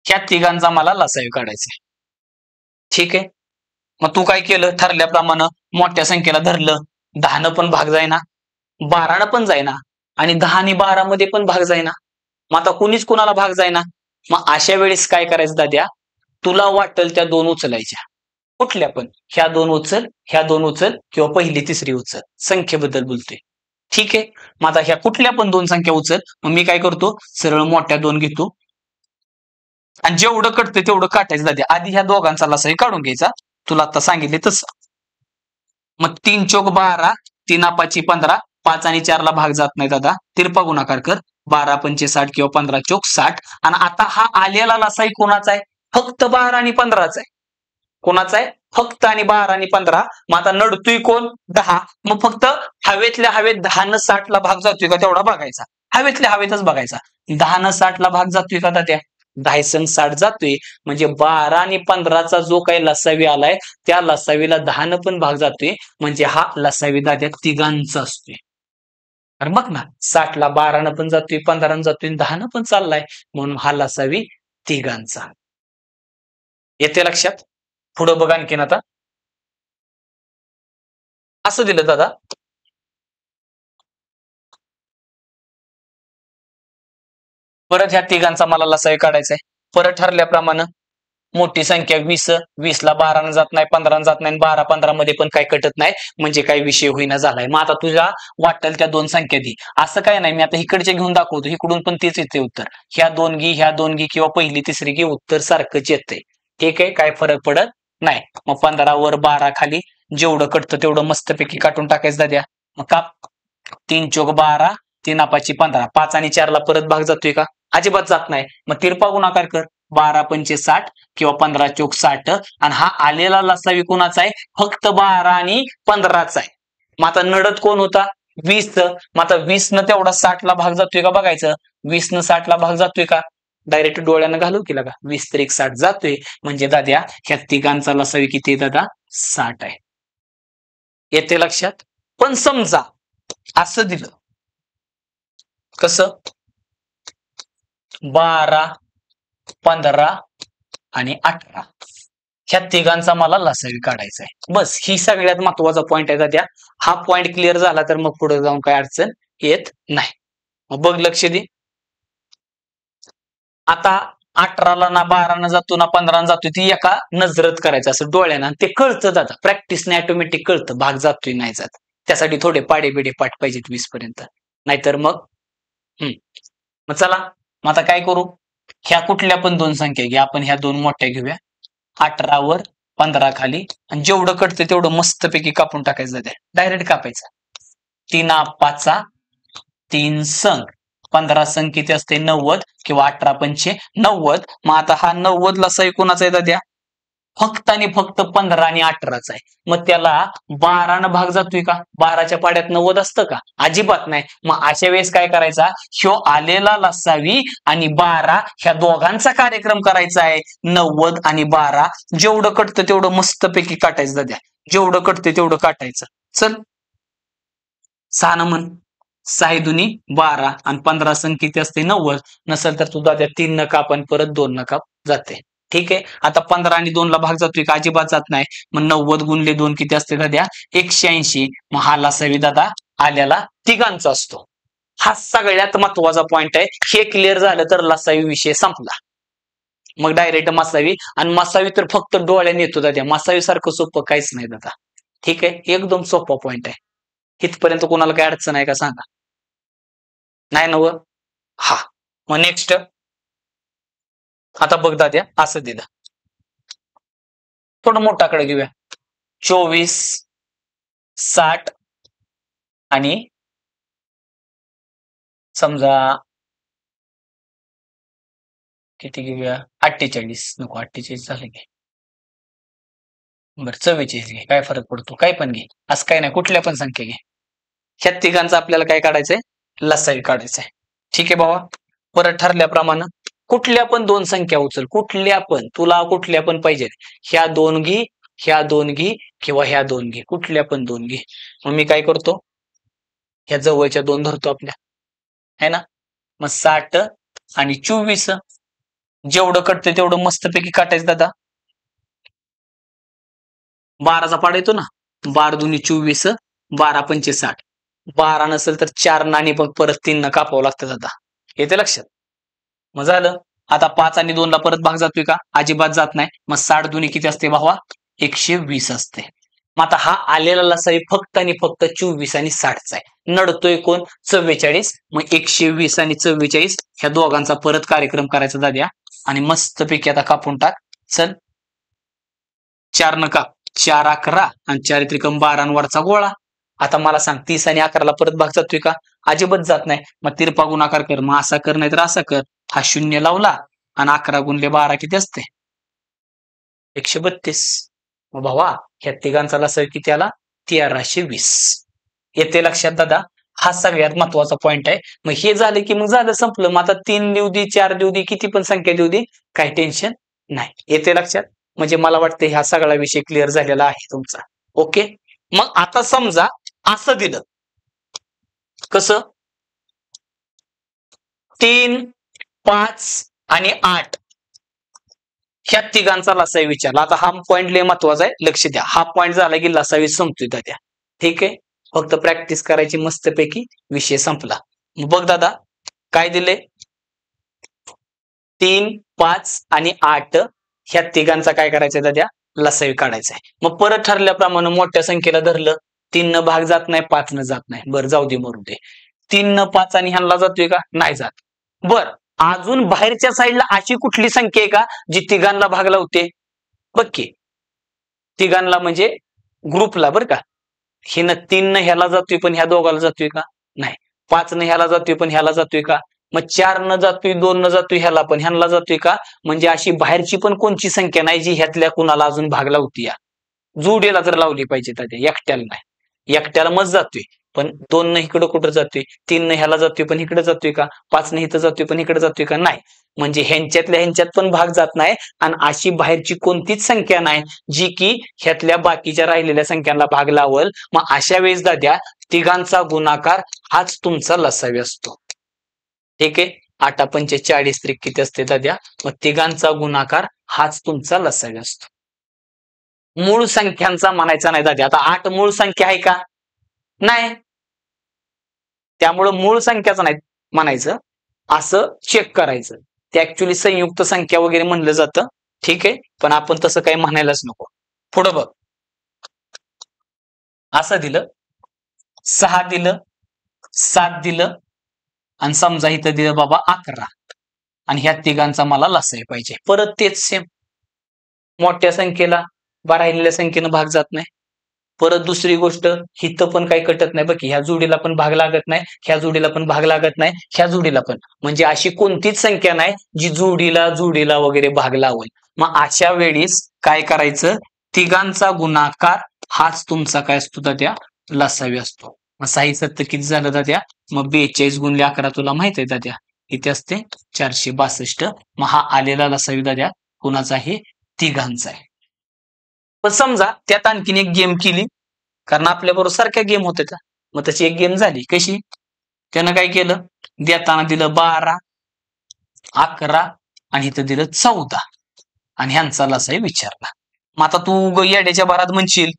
ह्या तिघांचा मला लसावी काढायचा आहे. ठीक आहे. मग तू काय केलं, ठरल्याप्रमाणे मोठ्या संख्येला धरलं. 10 पण भाग जाईना, 12 पण जाईना आणि 10 आणि 12 मध्ये पण भाग जाईना. मग आता कुणीच कुणाला भाग जाईना. मग अशा वेळेस काय करायचं दाद्या, तुला वाटेल त्या दोन उचलायच्या. कुठल्या पण, ह्या दोन उचल, ह्या दोन उचल किंवा पहिली तिसरी उचल. संख्येबद्दल बोलतोय. ठीक आहे. मग आता ह्या कुठल्या पण दोन संख्या उचल. मग मी काय करतो, सरळ मोठ्या दोन घेतो आणि जेवढं कटतंय तेवढं काटायचं दाद्या. आधी ह्या दोघांचा लसाही काढून घ्यायचा, तुला आता सांगितले तसं. मग 3 चोक 12, 3 पाची 15, 5 आणि 4 ला भाग जात नाही दादा. तिरपा गुणाकार कर. 12 पंचे 60 किंवा 15 चोक 60. आणि आता हा आलेला लसाई कोणाचा आहे? फक्त 12 आणि 15चा आहे. कोणाचा आहे? फक्त आणि 12 आणि 15. मग आता नडतोय कोण? 10. मग फक्त हवेतल्या हवेत 10 न 60 ला भाग जातोय का तेवढा बघायचा. हवेतल्या हवेतच बघायचा. 10 न 60 ला भाग जातोय का त्या? 10 संग 60 जातोय. म्हणजे 12 आणि 15चा जो काही लसावी आलाय त्या लसावीला 10 न पण भाग जातोय. म्हणजे हा लसावी दाद्या तिघांचा असतोय. अरे बघ ना, 60 ला 12 न पण जातोय, 15 न जातोय, 10 न पण चाललाय. म्हणून हा लसावी तिघांचा. येते लक्षात? पुढं बघा आणखीन आता. असं दिलं दादा, परत ह्या तिघांचा मला लसावी काढायचा आहे. परत ठरल्याप्रमाणे मोठी संख्या 20, 20 ला 12 जात नाही, 15 जात नाही, 12 15 मध्ये पण काही कटत नाही. म्हणजे काही विषय होईना झालाय. मग आता तुझ्या वाटेल त्या दोन संख्या दे. असं काय नाही, मी आता इकडचे घेऊन दाखवतो, इकडून पण तेच येते उत्तर. ह्या दोन घे, ह्या दोन घे किंवा पहिली तिसरी घे, उत्तर सारखंच येतंय. ठीक आहे, काय फरक पडत नाही. मग 15 वर 12 खाली, जेवढं कटतं तेवढं मस्तपैकी काटून टाकायचं दाद्या. मग का 3 चोक 12, 3 पाची 15, 5 आणि 4 ला परत भाग जातोय का? अजिबात जात नाही. मग तिरपा गुणाकार कर. 12 पंचे 60 किंवा 15 चोक 60. आणि हा आलेला लसावी कोणाचा आहे? फक्त 12 आणि 15चा आहे. मग आता नडत कोण होता? 20. मग आता 20 न तेवढा 60 ला भाग जातोय का बघायचं. 20 न 60 ला भाग जातोय का? डायरेक्ट डोळ्यानं घालू केला का? 20 तरी 60 जातोय. म्हणजे दाद्या ह्या तिघांचा लसावी किती दादा? 60 आहे. येते लक्षात? पण समजा असं दिलं, कसं? 12, 15 आणि 18 ह्या तिघांचा मला लसावी काढायचा आहे. बस ही सगळ्यात महत्वाचा पॉईंट आहे दाद्या. हा पॉईंट क्लिअर झाला तर मग पुढे जाऊन काय अडचण येत नाही. मग बघ, लक्ष दे. आता 18ला ना 12 न जातो ना 15 न जातोय, ती एका नजरत करायचं असं डोळ्यानं. ते कळतं दादा, प्रॅक्टिसने ऑटोमॅटिक कळतं भाग जातोय नाही जात. त्यासाठी थोडे पाडे बिडे पाठ पाहिजेत 20 पर्यंत. नाहीतर मग मग चला, मग आता काय करू? ह्या कुठल्या पण दोन संख्या घ्या. आपण ह्या दोन मोठ्या घेऊया. 18 वर 15 खाली, आणि जेवढं कटतं तेवढं मस्तपैकी कापून टाकायचं त्या. डायरेक्ट कापायचं. 3 पाचा 3 संघ, 15 संघ किती असते? 90 किंवा 18 पंचे 90. मग आता हा 90 लसावी कोणाचा आहे दाद्या? फक्त आणि फक्त 15 आणि 18चा आहे. मग त्याला 12 न भाग जातोय का? 12च्या पाड्यात 90 असतं का? अजिबात नाही. मग अशा वेळेस काय करायचा? ह्यो आलेला लसावी आणि 12 ह्या दोघांचा कार्यक्रम करायचा आहे. 90 आणि 12 जेवढं कटतं तेवढं मस्तपैकी काटायचं दाद्या. जेवढं कटतं तेवढं काटायचं. चल, 6 न म्हण. 6 दुनी 12 आणि 15 सण किती असते? 90. नसेल तर तू दाद्या 3 न काप आणि परत 2 न काप जाते. ठीक आहे. आता 15 आणि 2 ला भाग जातोय का? अजिबात जात नाही. मग 90 गुणले 2 किती असते दाद्या? 180. मग हा लसावी दादा आल्याला तिघांचा असतो. हा सगळ्यात महत्वाचा पॉइंट आहे. हे क्लिअर झालं तर लसावी विषय संपला. मग डायरेक्ट मसावी. आणि मसावी तर फक्त डोळ्याने येतो दाद्या. मसावी सारखं सोपं काहीच नाही दादा. ठीक आहे, एकदम सोपा पॉइंट आहे. इथपर्यंत कोणाला काही अडचण आहे का सांगा? नाही नव? हा. मग नेक्स्ट आता बघ दाद्या, असं दिलं. थोडं मोठाकडे घेऊया. 24, 60 आणि समजा किती घेऊया? 48. नको, 48 झाले की. बरं 44 घे. काय फरक पडतो? काय पण घे. असं काय नाही, कुठल्या पण संख्या घे. ह्या तिघांचं आपल्याला काय काढायचंय? लसावी काढायचंय. ठीक आहे बाबा. परत ठरल्याप्रमाणे कुठल्या पण दोन संख्या उचल. कुठल्या पण, तुला कुठल्या पण पाहिजेत. ह्या दोन घे, ह्या दोन घे किंवा ह्या दोन घे, कुठल्या पण दोन घे. मग मी काय करतो, ह्या जवळच्या दोन धरतो आपल्या, है ना. मग 60 आणि 24 जेवढं कटतंय तेवढं मस्तपैकी काटायचं दादा. 12चा पाडा येतो ना, 12 दुनी 24, 12 पंचे 60. 12 नसेल तर 4 नाणी पण परत 3 न कापावं लागतं दादा. येते लक्षात. मग झालं. आता 5 आणि 2 ला परत भाग जातोय का? अजिबात जात नाही. मग 60 दुनी किती असते भावा? 120 असते. मग आता हा आलेला लसावी फक्त आणि फक्त 24 आणि 60चा आहे. नडतोय कोण? 44. मग 120 आणि 44 ह्या दोघांचा परत कार्यक्रम करायचा दाद्या. आणि मस्तपैकी आता कापून टाक. चल 4 न काप. 4 11 आणि 4 त्रिकम 12 वरचा गोळा. आता मला सांग 30 आणि 11ला परत भाग जातोय का? अजिबात जात नाही. मग तिरपा गुणाकार कर. मग असा कर नाही तर असा कर. हा 0 लावला आणि 11 गुणले 12 किती असते? 132. मग भावा ह्या तिघांचा लसावी किती आला? 1320. येते लक्षात दादा. हा सगळ्यात महत्वाचा पॉइंट आहे. मग हे झालं की मग झालं, संपलं. मग आता 3 देऊ दे, 4 देऊ दे, किती पण संख्या देऊ दे, काही टेन्शन नाही. येते लक्षात. म्हणजे मला वाटतं हा सगळा विषय क्लिअर झालेला आहे तुमचा. ओके. मग आता समजा असं दिलं, कसं? 3, 5 आणि 8 ह्या तिघांचा लसावी विचारला. आता हा पॉइंट लय महत्वाचा आहे, लक्ष द्या. हा पॉइंट झाला की लसावी संपतोय दादा. ठीक आहे. फक्त प्रॅक्टिस करायची मस्तपैकी, विषय संपला. बघ दादा काय दिले? 3, 5 आणि 8 ह्या तिघांचा काय करायचंय दादा? लसावी काढायचा आहे. मग परत ठरल्याप्रमाणे मोठ्या संख्येला धरलं. 3 न भाग जात नाही, 5 न जात नाही. बरं जाऊ दे, मरू दे. 3 न 5 आणि ह्यांना जातोय का? नाही जात. बर अजून बाहेरच्या साईडला अशी कुठली संख्या आहे का जी तिघांना भाग लावते? बघ की, तिघांना म्हणजे ग्रुपला, बरं का. हिनं 3 न ह्याला जातोय पण ह्या दोघाला जातोय का? नाही. 5 न ह्याला जातोय पण ह्याला जातोय का? मग 4 न जातोय, 2 न जातोय ह्याला पण ह्यांना जातोय का? म्हणजे अशी बाहेरची पण कोणची संख्या नाही जी ह्यातल्या कुणाला अजून भाग लावती. या जोडीला जर लावली पाहिजे तर एकट्याला नाही. एकट्याला मग जातोय पण 2 न इकडं कुठं जातोय, 3 न ह्याला जातोय पण इकडे जातोय का? 5 न इथं जातोय पण इकडे जातोय का? नाही. म्हणजे ह्यांच्यातल्या ह्यांच्यात पण भाग जात नाही. आणि अशी बाहेरची कोणतीच संख्या नाही जी की ह्यातल्या बाकीच्या राहिलेल्या संख्यांना भाग लावल. मग अशा वेळेस दाद्या तिघांचा गुणाकार हाच तुमचा लसावी असतो. ठीक आहे. 8 पंचे 40 त्रिक किती असते दाद्या? मग तिघांचा गुणाकार हाच तुमचा लसावी असतो. मूळ संख्यांचा म्हणायचा नाही दाद्या. आता 8 मूळ संख्या आहे का? नाही. त्यामुळं मूळ संख्याचं नाही म्हणायचं, असं चेक करायचं. ते ऍक्च्युली संयुक्त संख्या वगैरे म्हणलं जातं. ठीक आहे. पण आपण तसं काही म्हणायलाच नको. पुढं बघ. असं दिलं, 6 दिलं, 7 दिलं आणि समजा इथं दिलं बाबा 11 आणि ह्या तिघांचा मला लसावी पाहिजे. परत तेच सेम. मोठ्या संख्येला राहिलेल्या संख्येनं भाग जात नाही. परत दुसरी गोष्ट, हिथं पण काही कटत नाही. बघ ह्या जोडीला पण भाग लागत नाही, ह्या जोडीला पण भाग लागत नाही, ह्या जोडीला पण. म्हणजे अशी कोणतीच संख्या नाही जी जोडीला वगैरे भाग लावल. मग अशा वेळीस काय करायचं? तिघांचा गुणाकार हाच तुमचा काय असतो दाद्या? लसावी असतो. मग 6 7 किती झालं दाद्या? मग 42 गुणले 11 तुला माहित आहे दाद्या किती असते? 462. मग हा आलेला लसावी दाद्या कुणाचा आहे? तिघांचा आहे. पण समजा त्यात आणखीन एक गेम केली, कारण आपल्या बरोबर सारख्या गेम होत्या त्या. मग तशी एक गेम झाली. कशी? त्यानं काय केलं? देताना दिलं 12, 11 आणि इथं दिलं 14 आणि ह्यांचा लसावी विचारला. मग आता तू येड्याच्या भरात म्हणशील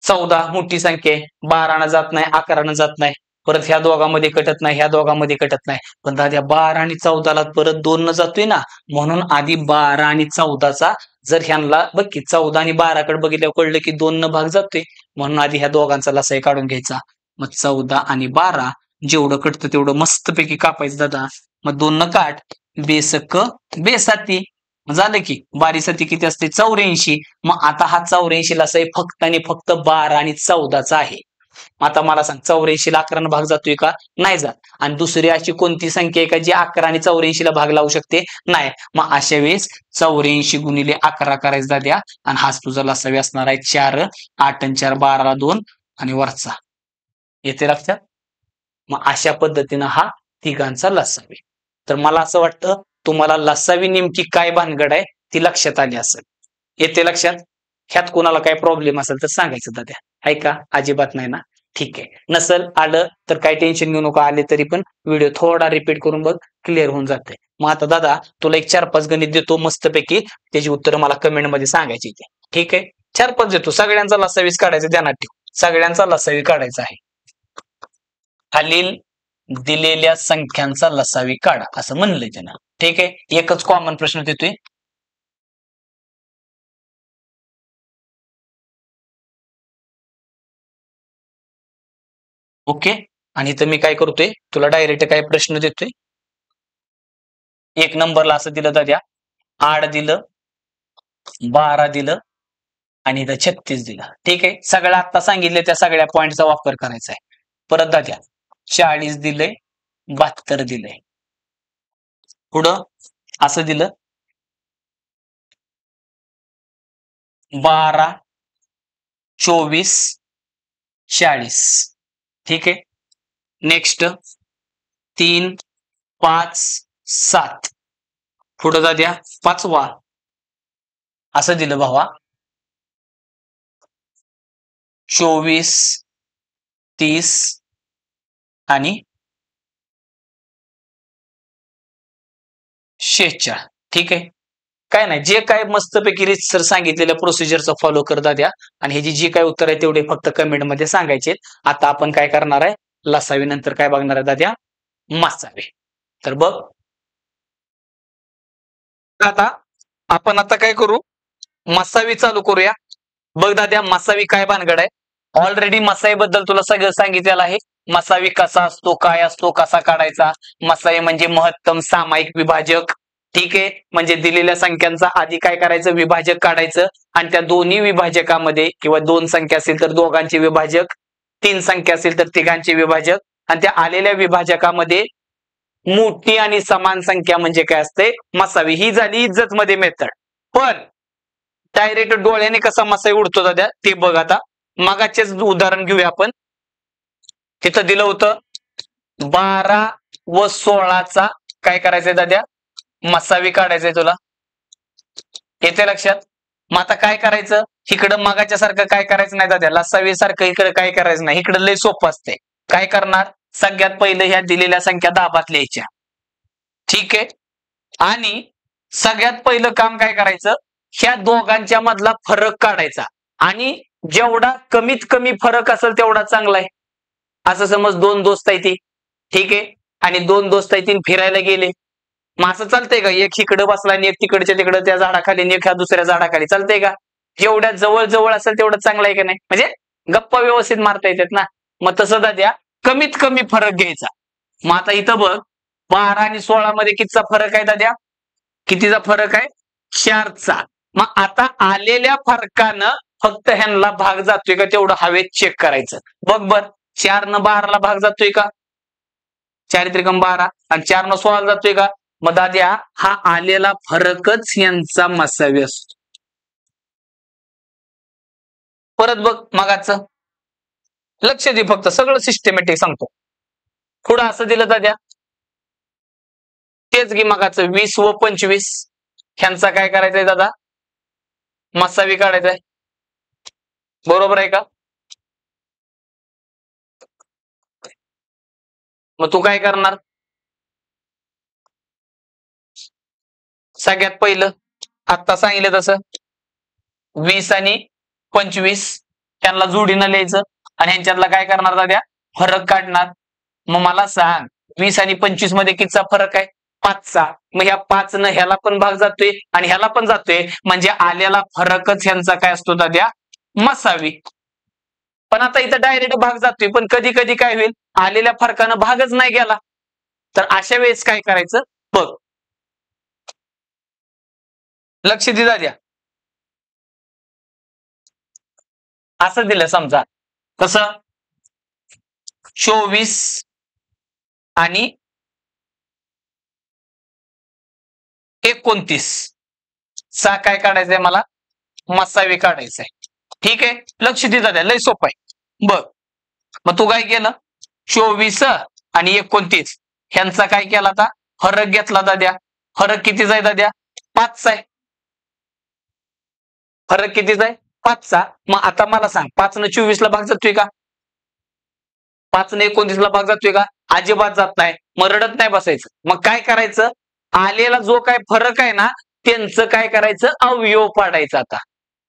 14 मोठी संख्या आहे, 12 न जात नाही, 11 न जात नाही, परत ह्या दोघांमध्ये कटत नाही, ह्या दोघांमध्ये कटत नाही. पण दादा 12 आणि 14ला परत 2 न जातोय ना, म्हणून आधी 12 आणि 14चा जर ह्यांना बघ की 14 आणि 12 कडे बघितल्यावर कळलं की 2 न भाग जातोय, म्हणून आधी ह्या दोघांचा लसावी काढून घ्यायचा. मग 14 आणि 12 जेवढं कटतं तेवढं मस्तपैकी कापायचं दादा. मग 2 न काट, बेसक बेसाती. झालं की 12 सती किती असते? 84. मग आता हा 84 लसावी फक्त आणि फक्त 12 आणि 14चा आहे. आता मला सांग 84 ला 11 भाग जातोय का? नाही जात. आणि दुसरी अशी कोणती संख्या आहे का जी 11 आणि 84 ला भाग लावू शकते? नाही. मग अशा वेळेस 84 गुणिले 11 करायचं दाद्या आणि हाच तुझा लसावी असणार आहे 4. 8 आणि 4 12ला 2 आणि वरचा. येते लक्षात? मग अशा पद्धतीनं हा तिघांचा लसावी. तर मला असं वाटतं तुम्हाला लसावी नेमकी काय भानगड आहे ती लक्षात आली असेल. येते लक्षात? ह्यात कोणाला काय प्रॉब्लेम असेल तर सांगायचं दाद्या. आहे का? अजिबात नाही ना? ठीक आहे. नसल आलं तर काही टेन्शन घेऊ नको. आले तरी पण व्हिडिओ थोडा रिपीट करून बघ, क्लिअर होऊन जाते. मग आता दादा तुला एक 4-5 गणित देतो मस्तपैकी, त्याची उत्तरं मला कमेंट मध्ये सांगायची ते. ठीक आहे? 4-5 देतो. सगळ्यांचा लसावीस काढायचा, ध्यानात ठेव. सगळ्यांचा लसावी काढायचा आहे. खालील दिलेल्या संख्यांचा लसावी काढा असं म्हणलंय त्यानं. ठीक आहे? एकच कॉमन प्रश्न देतोय. ओके. आणि इथं मी काय करतोय, तुला डायरेक्ट काय प्रश्न देतोय. 1 नंबरला असं दिलं दाद्या, 8 दिलं, 12 दिलं आणि इथं 36 दिलं. ठीक आहे? सगळं आता सांगितलं त्या सगळ्या पॉईंटचा वापर करायचा आहे. परत दाद्या 40 दिलंय, 72 दिलंय. पुढं असं दिलं 12, 24, 40. ठीक आहे? नेक्स्ट 3, 5, 7. पुढं दाद्या 5वा असं दिलं भावा 24, 30 आणि 46. ठीक आहे? काय नाही, जे काय मस्तपैकी सर सांगितलेल्या प्रोसिजरचा फॉलो करता द्या आणि हे जी काय उत्तर आहे तेवढे फक्त कमेंट मध्ये सांगायचे. आता आपण काय करणार आहे, लसावी नंतर काय बघणार आहे दाद्या, मसावी. तर बघ आता आपण आता काय करू, मसावी चालू करूया. बघ दाद्या मसावी काय भानगड आहे. ऑलरेडी मसाई बद्दल तुला सगळं सांगितलेलं आहे. मसावी कसा असतो, काय असतो, कसा काढायचा. मसाई म्हणजे महत्तम सामायिक विभाजक. ठीक आहे? म्हणजे दिलेल्या संख्यांचा आधी काय करायचं, विभाजक काढायचं आणि त्या दोन्ही विभाजकामध्ये किंवा 2 संख्या असेल तर दोघांचे विभाजक, 3 संख्या असेल तर तिघांचे विभाजक आणि त्या आलेल्या विभाजकामध्ये मोठी आणि समान संख्या म्हणजे काय असते, मसावी. ही झाली इज्जत मध्ये मेथड. पण डायरेक्ट डोळ्याने कसा मसाई उडतो दाद्या ते बघ. आता मगाचेच उदाहरण घेऊया आपण. तिथं दिलं होतं 12 व 16चा काय करायचंय दाद्या, मसावी काढायचंय तुला. येते लक्षात? मग आता काय करायचं, इकडं मगाच्या सारखं काय करायचं नाही दाद्या, लसावी सारखं इकडे काय करायचं नाही. इकडं लय सोपं असते. काय करणार, सगळ्यात पहिलं ह्या दिलेल्या संख्या दाबात लिहायच्या. ठीक आहे? आणि सगळ्यात पहिलं काम काय करायचं, ह्या दोघांच्या मधला फरक काढायचा आणि जेवढा कमीत कमी फरक असेल तेवढा चांगला आहे. असं समज 2 दोस्त आहेत ती. ठीक आहे? आणि 2 दोस्त आहेत ती फिरायला गेले. मग असं चालतंय का, एक इकडे बसला आणि एक तिकडच्या तिकडे त्या झाडाखाली आणि एक ह्या दुसऱ्या झाडाखाली, चालतंय का? जेवढ्या जवळ जवळ असेल तेवढं चांगलं आहे का नाही, म्हणजे गप्पा व्यवस्थित मारता येतात ना. मग तसं दाद्या कमीत कमी फरक घ्यायचा. मग आता इथं बघ 12 आणि 16 मध्ये कितीचा फरक आहे दाद्या, कितीचा फरक आहे, 4चा. मग आता आलेल्या फरकानं फक्त ह्यांना भाग जातोय का तेवढं हवेत चेक करायचं. बघ बर, 4 न 12 भाग जातोय का, 4 त्रिकम 12 आणि 4 न 16 जातोय का. मग दाद्या हा आलेला फरकच यांचा मसावी असतो. परत बघ मगाचं, लक्ष दे फक्त, सगळं सिस्टमॅटिक सांगतो. पुढं असं दिलं दाद्या, तेच घे मगाचं 20 व 25 ह्यांचा काय करायचंय दादा, मसावी काढायचाय. बरोबर आहे का? मग तू काय करणार, सगळ्यात पहिलं आता सांगितलं तसं 20 आणि 25 त्यांना जोडीनं लिहायचं आणि ह्यांच्यातला काय करणार दाद्या, फरक काढणार. मग मला सांग 20 आणि 25 मध्ये कितीचा फरक आहे, 5चा. मग ह्या 5 न ह्याला पण भाग जातोय आणि ह्याला पण जातोय, म्हणजे आलेला फरकच ह्यांचा काय असतो दाद्या, मसावी. पण आता इथं डायरेक्ट भाग जातोय, पण कधी कधी काय होईल, आलेल्या फरकानं भागच नाही गेला. तर अशा वेळेस काय करायचं बघ, लक्ष दे दाद्या. असं दिलं समजा, कसं 24 आणि 29 चा काय काढायचंय मला, मसावी काढायचंय. ठीक आहे? लक्ष दे दाद्या, लय सोपं आहे. बघ मग तू काय केलं, 24 आणि 29 ह्यांचा काय केला, आता फरक घेतला दाद्या. फरक कितीचा आहे दाद्या, 5चा आहे. फरक कितीचा आहे, 5चा. मग आता मला सांग 5 न 24 ला भाग जातोय का? 5 न 29 ला भाग जातोय का? अजिबात जात नाही. मग रडत नाही बसायचं. मग काय करायचं? आलेला जो काय फरक आहे ना त्यांचं काय करायचं? अवयव पाडायचं.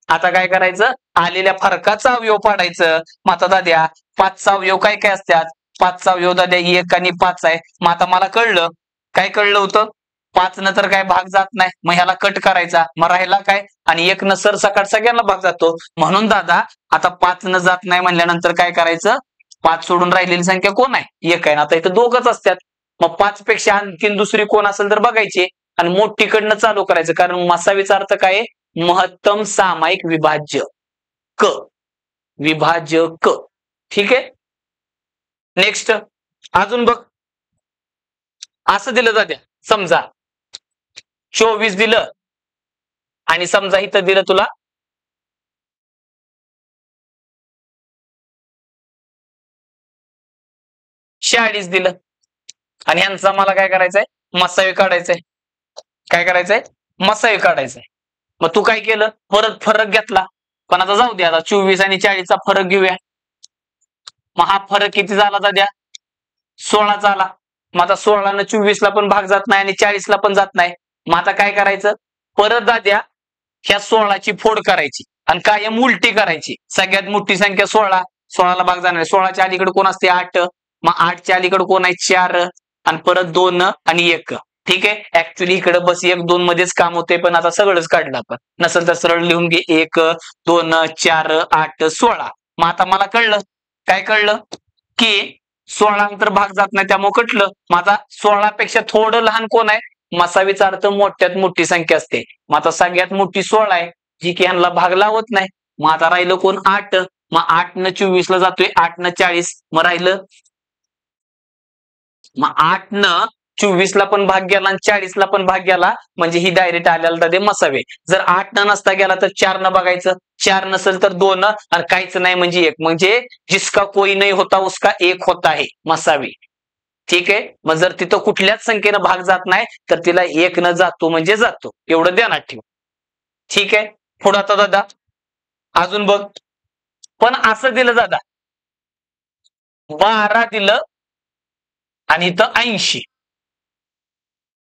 आता काय करायचं? आलेल्या फरकाचा अवयव पाडायचं. मग आता दाद्या 5चा अवयव काय काय असतात? 5चा अवयव दाद्या 1 आणि 5 आहे. मग आता मला कळलं. काय कळलं होतं? 5 न तर काय भाग जात नाही. मग ह्याला कट करायचा. मग राहिला काय? आणि 1 न सरसकट सगळ्यांना भाग जातो. म्हणून दादा आता 5 न जात नाही म्हणल्यानंतर काय करायचं? 5 सोडून राहिलेली संख्या कोण आहे? 1 आहे. आता इथं दोघच असतात. मग 5 पेक्षा आणखीन दुसरी कोण असेल तर बघायची आणि मोठीकडनं चालू करायचं. कारण मसावीचा अर्थ काय आहे? महत्तम सामायिक विभाज्य क. विभाज्य क. ठीक आहे. नेक्स्ट अजून बघ. असं दिलं जात्या. समजा 24 दिलं आणि समजा इथं दिलं तुला 46 दिलं आणि ह्यांचा मला काय करायचंय? मसावी काढायचंय. काय करायचंय? मसावी काढायचंय. मग तू काय केलं? परत फरक घेतला. पण आता जाऊ दे. आता 24 आणि 40चा फरक घेऊया. मग हा फरक किती झाला दाद्या? 16 आला. मग आता 16 न 24 ला पण भाग जात नाही आणि 40 ला पण जात नाही. मग आता काय करायचं? परत दाद्या ह्या 16ची फोड करायची आणि कायम उलटी करायची. सगळ्यात मोठी संख्या 16. 16ला भाग जाणार. 16च्या अलीकडे कोण असते? 8. मग 8च्या अलीकडे कोण आहे? 4 आणि परत 2 आणि 1. ठीक आहे. ऍक्च्युली इकडे बस 1 2 मध्येच काम होते पण आता सगळंच काढलं आपण. नसेल तर सरळ लिहून घे. 1 2 4 8 16. मग आता मला कळलं. काय कळलं? की 16 नंतर भाग जात नाही त्यामुळे कटलं. मग आता 16 पेक्षा थोडं लहान कोण आहे? मसावीचा अर्थ मोठ्यात मोठी संख्या असते. मग आता सगळ्यात मोठी 16 आहे जी की ह्यांना भाग लावत नाही. मग आता राहिलं कोण? 8. मग 8 न 24 ला जातोय. 8 न 40. मग राहिलं. मग 8 न 24 ला पण भाग गेला आणि 40 ला पण भाग गेला म्हणजे ही डायरेक्ट आल्याला दादे मसावे. जर 8 न नसता गेला तर 4 न बघायचं. 4 नसेल तर 2 आणि काहीच नाही म्हणजे 1. म्हणजे जिसका कोई नाही होता उसका 1 होता है मसावी. ठीक आहे. मग जर तिथं कुठल्याच संख्येनं भाग जात नाही तर तिला 1 न जातो म्हणजे जातो. एवढं ध्यानात ठेव. ठीक आहे. पुढे आता दादा अजून बघ. पण असं दिलं दादा 12 दिलं आणि इथं 80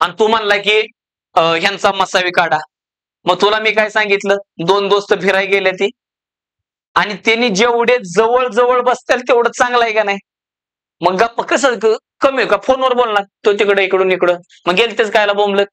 आणि तू म्हणला की ह्यांचा मसावी काढा. मग तुला मी काय सांगितलं? 2 दोस्त फिरायला गेले ती आणि त्यांनी जेवढे जवळ जवळ बसतील तेवढं चांगलं आहे का नाही? मग गप्प कसं कमी का? फोनवर बोलणार तो तिकडे इकडून इकडं. मग गेलतेच कायला बोंबलत?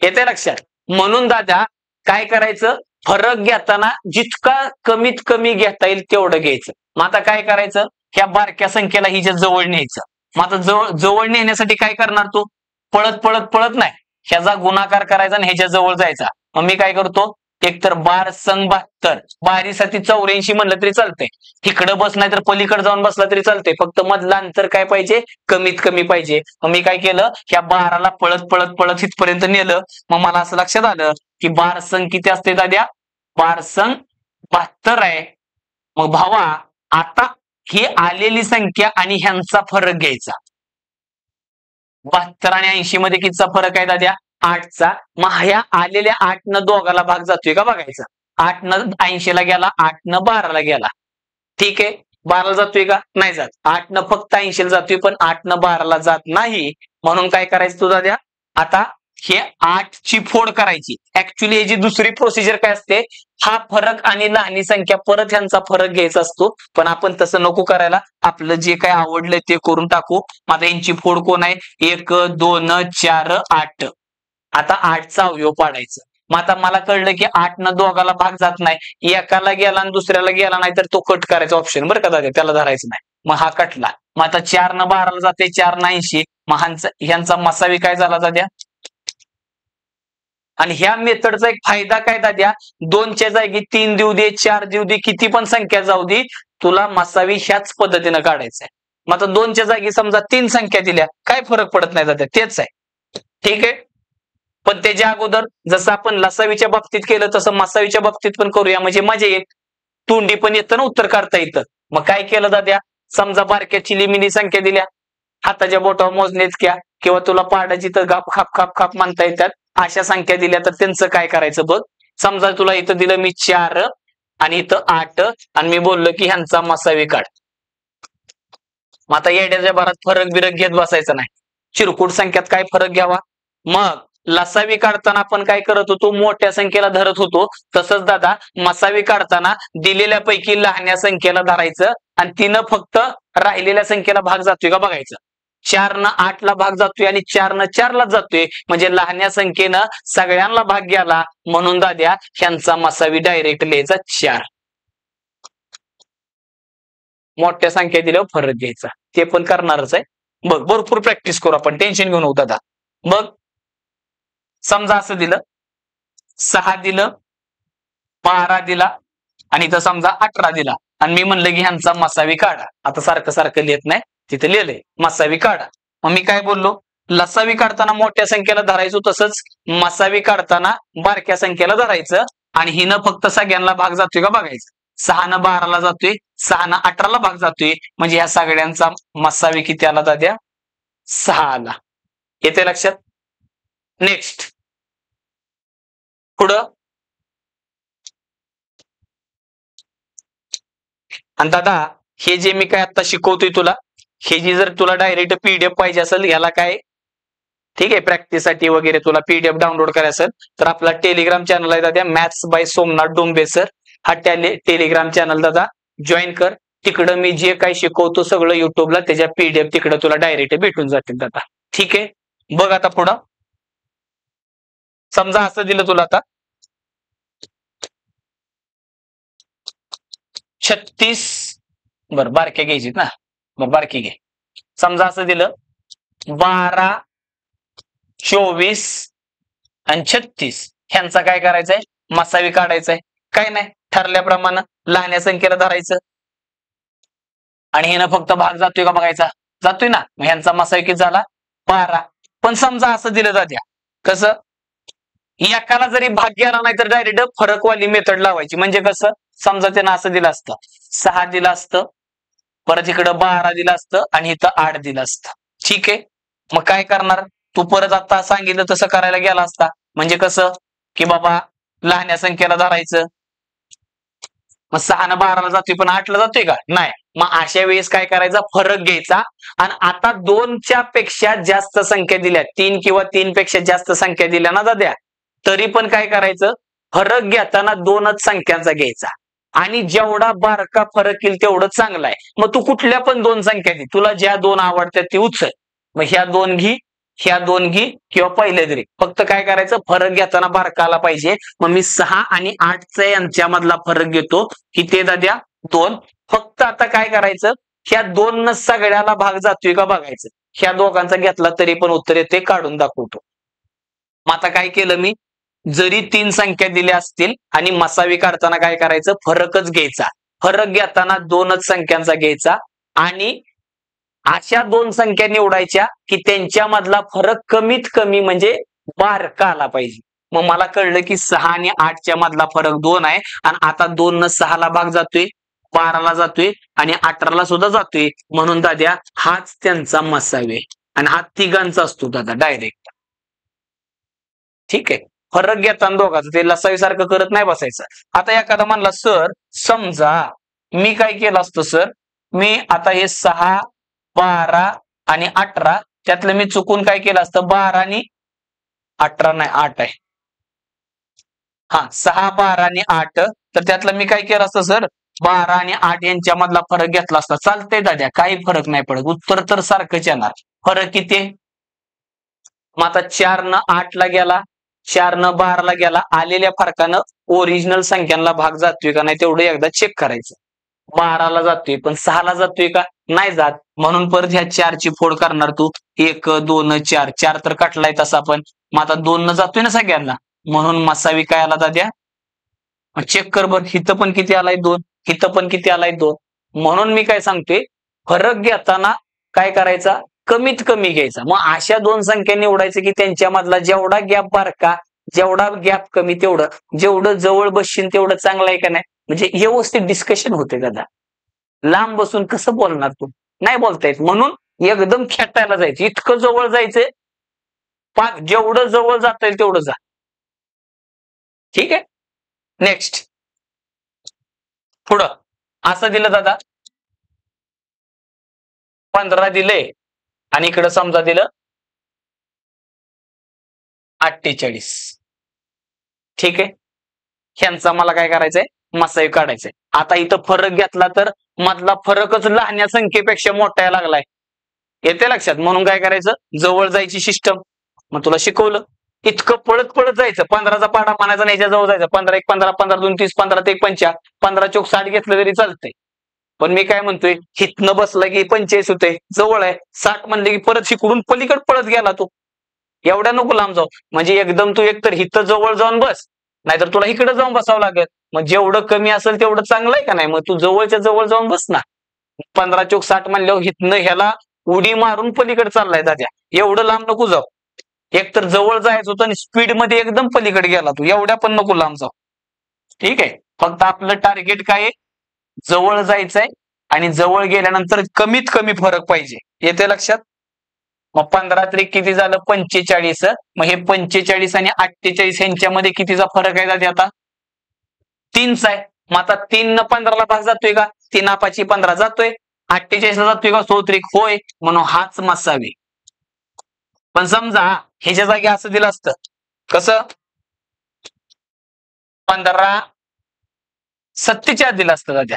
येते लक्षात. म्हणून दादा काय करायचं? फरक घेताना जितका कमीत कमी घेता येईल तेवढं घ्यायचं. मग आता काय करायचं? ह्या बारक्या संख्येला हिच्या जवळ न्यायचं. मग आता जवळ नेण्यासाठी काय करणार तू? पळत पळत पळत नाही. ह्याचा गुणाकार करायचा आणि ह्याच्या जवळ जायचा. मग मी काय करतो? एकतर 12 संग 72. 12साठी 84 म्हणलं तरी चालतंय. इकडं बस नाही तर पलीकडे जाऊन बसला तरी चालतंय. फक्त मधलं अंतर काय पाहिजे? कमीत कमी पाहिजे. मग मी काय केलं? ह्या 12ला पळत पळत पळत इथपर्यंत नेलं. मग मला असं लक्षात आलं की 12 संग किती असते दाद्या? 12 संग 72 आहे. मग भावा आता ही आलेली संख्या आणि ह्यांचा फरक घ्यायचा. 72 आणि 80 मध्ये कितीचा फरक आहे दाद्या? 8चा. मग ह्या आलेल्या 8 न दोघाला भाग जातोय का बघायचा. 8 न 80 ला गेला. 8 न 12 ला गेला. ठीक आहे. 12 जातोय का? नाही जात. 8 न फक्त 80 ला जातोय पण 8 न 12 ला जात नाही. म्हणून काय करायचं तू दाद्या? आता हे 8 ची फोड करायची. ऍक्च्युली याची दुसरी प्रोसिजर काय असते? हा फरक आणि लहानी संख्या परत ह्यांचा फरक घ्यायचा असतो. पण आपण तसं नको करायला. आपलं जे काय आवडलंय ते करून टाकू. आता यांची फोड कोण आहे? 1 2 4 8. आता 8चा अवयव पाडायचं. मग आता मला कळलं की 8 न दोघाला भाग जात नाही. एकाला गेला आणि दुसऱ्याला गेला नाही तर तो कट करायचा ऑप्शन बरं का दादा. त्याला धरायचं नाही. मग हा कटला. मग आता 4 न 12ला जाते. 4 न 80. मग ह्यांचा मसावी काय झाला दाद्या? आणि ह्या मेथडचा एक फायदा काय दाद्या? 2च्या जागी 3 देऊ दे, 4 देऊ दे, किती पण संख्या जाऊ दे, तुला मसावी ह्याच पद्धतीनं काढायचंय. मग आता 2च्या जागी समजा 3 संख्या दिल्या, काय फरक पडत नाही दाद्या, तेच आहे. ठीक आहे. पण त्याच्या अगोदर जसं आपण लसावीच्या बाबतीत केलं तसं मसावीच्या बाबतीत पण करूया म्हणजे मजा येईल. तोंडी पण येतं ना उत्तर काढता येतं. मग काय केलं दाद्या? समजा बारक्या चिलिमिली संख्या दिल्या, हाताच्या बोटावर मोजण्यात घ्या किंवा तुला पाडाची तर खाप खाप खाप म्हणता येतात. अशा संख्या दिल्या तर त्यांचं काय करायचं बघ. समजा तुला इथं दिलं मी 4 आणि इथं 8 आणि मी बोललो की ह्यांचा मसावी काढ. मग आता येड्याच्या भरात फरक बिरक घेत बसायचा नाही. चिरकुट संख्यात काय फरक घ्यावा. मग लसावी काढताना आपण काय करत होतो, मोठ्या संख्येला धरत होतो. तसंच दादा मसावी काढताना दिलेल्यापैकी लहान्या संख्येला धरायचं आणि तिनं फक्त राहिलेल्या संख्येला भाग जातोय का बघायचं. 4 न 8 ला भाग जातोय आणि 4 न 4 ला जातोय, म्हणजे लहान्या संख्येनं सगळ्यांना भाग गेला. म्हणून दाद्या ह्यांचा मसावी डायरेक्ट लिहायचा 4. मोठ्या संख्या दिल्यावर फरक घ्यायचा, ते पण करणारच आहे. बघ भरपूर प्रॅक्टिस करू आपण, टेन्शन घेऊन होत दादा. बघ समजा असं दिलं 6 दिलं, 12 दिला आणि इथं समजा 18 दिला आणि मी म्हणलं की ह्यांचा मसावी काढा. आता सारखं सारखं लिहित नाही, तिथे लिहिलंय मसावी काढा. मग मी काय बोललो, लसावी काढताना मोठ्या संख्येला धरायचो, तसंच मसावी काढताना बारक्या संख्येला धरायचं आणि हिनं फक्त सगळ्यांना भाग जातोय का बघायचं. 6 न 12 ला जातोय, 6 न 18 ला भाग जातोय, म्हणजे ह्या सगळ्यांचा मसावी किती आला दाद्या, 6 आला. येते लक्षात. नेक्स्ट पुढं. आणि दादा हे जे मी काय आता शिकवतोय तुला, हे जी जर तुला डायरेक्ट पीडीएफ पाहिजे असेल, याला काय ठीक आहे प्रॅक्टिससाठी वगैरे तुला पीडीएफ डाउनलोड करायचं असेल तर आपला टेलिग्राम चॅनल आहे दादा, maths bye Somnath Dombe sir. हा टेलिग्राम चॅनल दादा जॉईन कर. तिकडं मी जे काही शिकवतो सगळं युट्यूबला त्याच्या पीडीएफ तिकडं तुला डायरेक्ट भेटून जातील दादा. ठीक आहे. बघ आता पुढं समजा असं दिलं तुला आता 36, बरं बारक्या घ्यायची ना, बरं बारकी घे. समजा असं दिलं 12, 24 आणि 36, ह्यांचा काय करायचंय, मसावी काढायचंय. काय नाही, ठरल्याप्रमाणे लहान्या संख्येला धरायचं आणि हिनं फक्त भाग जातोय का बघायचा. जातोय ना, मग ह्यांचा मसावी किती झाला, 12. पण समजा असं दिलं जात्या, कसं एकाला जरी भाग गेला नाही तर डायरेक्ट फरकवाली मेथड लावायची. म्हणजे कसं, समजा त्यानं असं दिलं असतं 6 दिलं असतं, परत इकडं 12 दिलं असतं आणि इथं 8 दिलं असतं. ठीक आहे. मग काय करणार, तू परत आता सांगितलं तसं करायला गेला असता. म्हणजे कसं की बाबा लहान्या संख्येला धरायचं, मग 6 न 12 ला जातोय पण 8 ला जातोय का नाही. मग अशा वेळेस काय करायचा, फरक घ्यायचा. आणि आता 2च्या पेक्षा जास्त संख्या दिल्या, 3 किंवा 3 पेक्षा जास्त संख्या दिल्या ना दाद्या, तरी पण काय करायचं, फरक घेताना 2च संख्यांचा घ्यायचा आणि जेवढा बारका फरक येईल तेवढं चांगलं आहे. मग तू कुठल्या पण 2 संख्या घे, तुला ज्या 2 आवडतात ती उचल. मग ह्या 2 घे, ह्या 2 घे किंवा पहिले तरी, फक्त काय करायचं, फरक घेताना बारका आला पाहिजे. मग मी 6 आणि 8चा यांच्यामधला फरक घेतो, किती दाद्या, 2. फक्त आता काय करायचं, ह्या 2 न सगळ्याला भाग जातोय का बघायचं. ह्या दोघांचा घेतला तरी पण उत्तर येते, काढून दाखवतो. मग आता काय केलं मी, जरी 3 संख्या दिल्या असतील आणि मसावी काढताना काय करायचं, फरकच घ्यायचा. फरक घेताना 2च संख्यांचा घ्यायचा आणि अशा 2 संख्या निवडायच्या की त्यांच्यामधला फरक कमीत कमी म्हणजे बारका आला पाहिजे. मग मला कळलं की 6 आणि 8च्या मधला फरक 2 आहे आणि आता 2 न 6 ला भाग जातोय, 12 ला जातोय आणि 18 ला सुद्धा जातोय. म्हणून दाद्या हाच त्यांचा मसावी आणि हा तिघांचा असतो दादा डायरेक्ट. ठीक आहे. फरक घेताना दोघांचं ते लसावी सारखं करत नाही बसायचं. आता एखादा म्हणला सर समजा मी काय केलं असतं सर, मी आता हे 6, 12 आणि 18 त्यातलं मी चुकून काय केलं असतं, 12 आणि 18 नाही 8 आहे, हा 6, 12 आणि 8, तर त्यातलं मी काय केलं असतं सर, 12 आणि 8 यांच्या मधला फरक घेतला असता. चालतंय दाद्या, काही फरक नाही पडत, उत्तर तर सारखंच येणार. फरक किती, मग आता 4 न 8 ला गेला, 4 न 12 ला गेला, आलेल्या फरकानं ओरिजिनल संख्यांना भाग जातोय का नाही तेवढं एकदा चेक करायचं. 12 ला जातोय पण 6 ला जातोय का नाही जात, म्हणून परत ह्या 4 ची फोड करणार तू. 1, 2, 4, 4 तर कटलाय तसा पण, मग आता 2 न जातोय ना सगळ्यांना, म्हणून मसावी काय आला दाद्या, चेक कर बर, हिथं पण किती आलाय 2, हिथं पण किती आलाय 2. म्हणून मी काय सांगतोय, फरक घेताना काय करायचा, कमीत कमी घ्यायचा. मग अशा 2 संख्या निवडायचं की त्यांच्यामधला जेवढा गॅप बारका, जेवढा गॅप कमी, तेवढं जेवढं जवळ बसशील तेवढं चांगलं आहे का नाही. म्हणजे व्यवस्थित डिस्कशन होते दादा. लांब बसून कसं बोलणार तू, नाही बोलता येत. म्हणून एकदम खेटायला जायचं, इतकं जवळ जायचंय, जेवढं जवळ जाता येईल तेवढं जा. ठीक आहे. नेक्स्ट पुढं असं दिलं दादा 15 दिले आणि इकडं समजा दिलं 48. ठीक आहे, ह्यांचा मला काय करायचंय मसाई काढायचंय. आता इथं फरक घेतला तर मधला फरकच लहान्या संख्येपेक्षा मोठा यायला लागलाय. येते लक्षात? म्हणून काय करायचं जवळ जायची सिस्टम. मग तुला शिकवलं इतकं पळत पळत जायचं. 15चा पाढा म्हणायचा नाही जवळ जायचं. 15 1 15 15 2 30 15 1 50 15 चोक 60 घेतलं तरी चालतंय. पण मी काय म्हणतोय हितनं बसला की 45 होते जवळ आहे. 60 म्हणले की परत शिकडून पलीकडे पळत गेला तू. एवढ्या नको लांब जाऊ. म्हणजे एकदम तू एकतर हिथं जवळ जाऊन बस नाहीतर तुला इकडे जाऊन बसावं लागेल. मग जेवढं कमी असेल तेवढं चांगलं आहे का नाही? मग तू जवळच्या जवळ जाऊन बस ना. 15 चोक 60 म्हणल्यावर हितनं ह्याला उडी मारून पलीकडे चाललाय दाद्या. एवढं लांब नको जाऊ. एकतर जवळ जायचं होतं आणि स्पीड मध्ये एकदम पलीकडे गेला तू. एवढ्या पण नको लांब जाऊ. ठीक आहे, फक्त आपलं टार्गेट काय आहे जवळ जायचंय आणि जवळ गेल्यानंतर कमीत कमी फरक पाहिजे. येते लक्षात? मग 15 त्रिक किती झालं 45. मग हे 45 आणि 48 यांच्यामध्ये कितीचा फरक आहे दादा आता 3चा आहे. मग आता 3 न 15ला भाग जातोय का? 3 5 15 जातोय. 48 ला जातोय का? 100 त्रिक होय. म्हणून हाच मसावी. पण समजा ह्याच्या जागी असं दिलं असतं कसं 15 47 दिलं असतं दादा.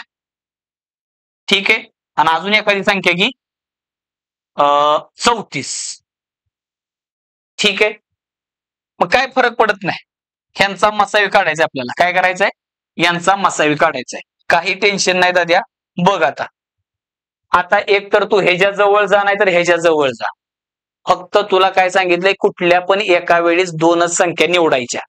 ठीक आहे, आणि अजून एखादी संख्या की 34. ठीक आहे, मग काय फरक पडत नाही. ह्यांचा मसावी काढायचा आपल्याला. काय करायचंय यांचा मसावी काढायचाय. काही टेन्शन नाही दाद्या. बघ आता आता एक तर तू ह्याच्या जवळ जा नाही तर ह्याच्या जवळ जा. फक्त तुला काय सांगितलंय कुठल्या पण एका वेळेस 2च संख्या निवडायच्या.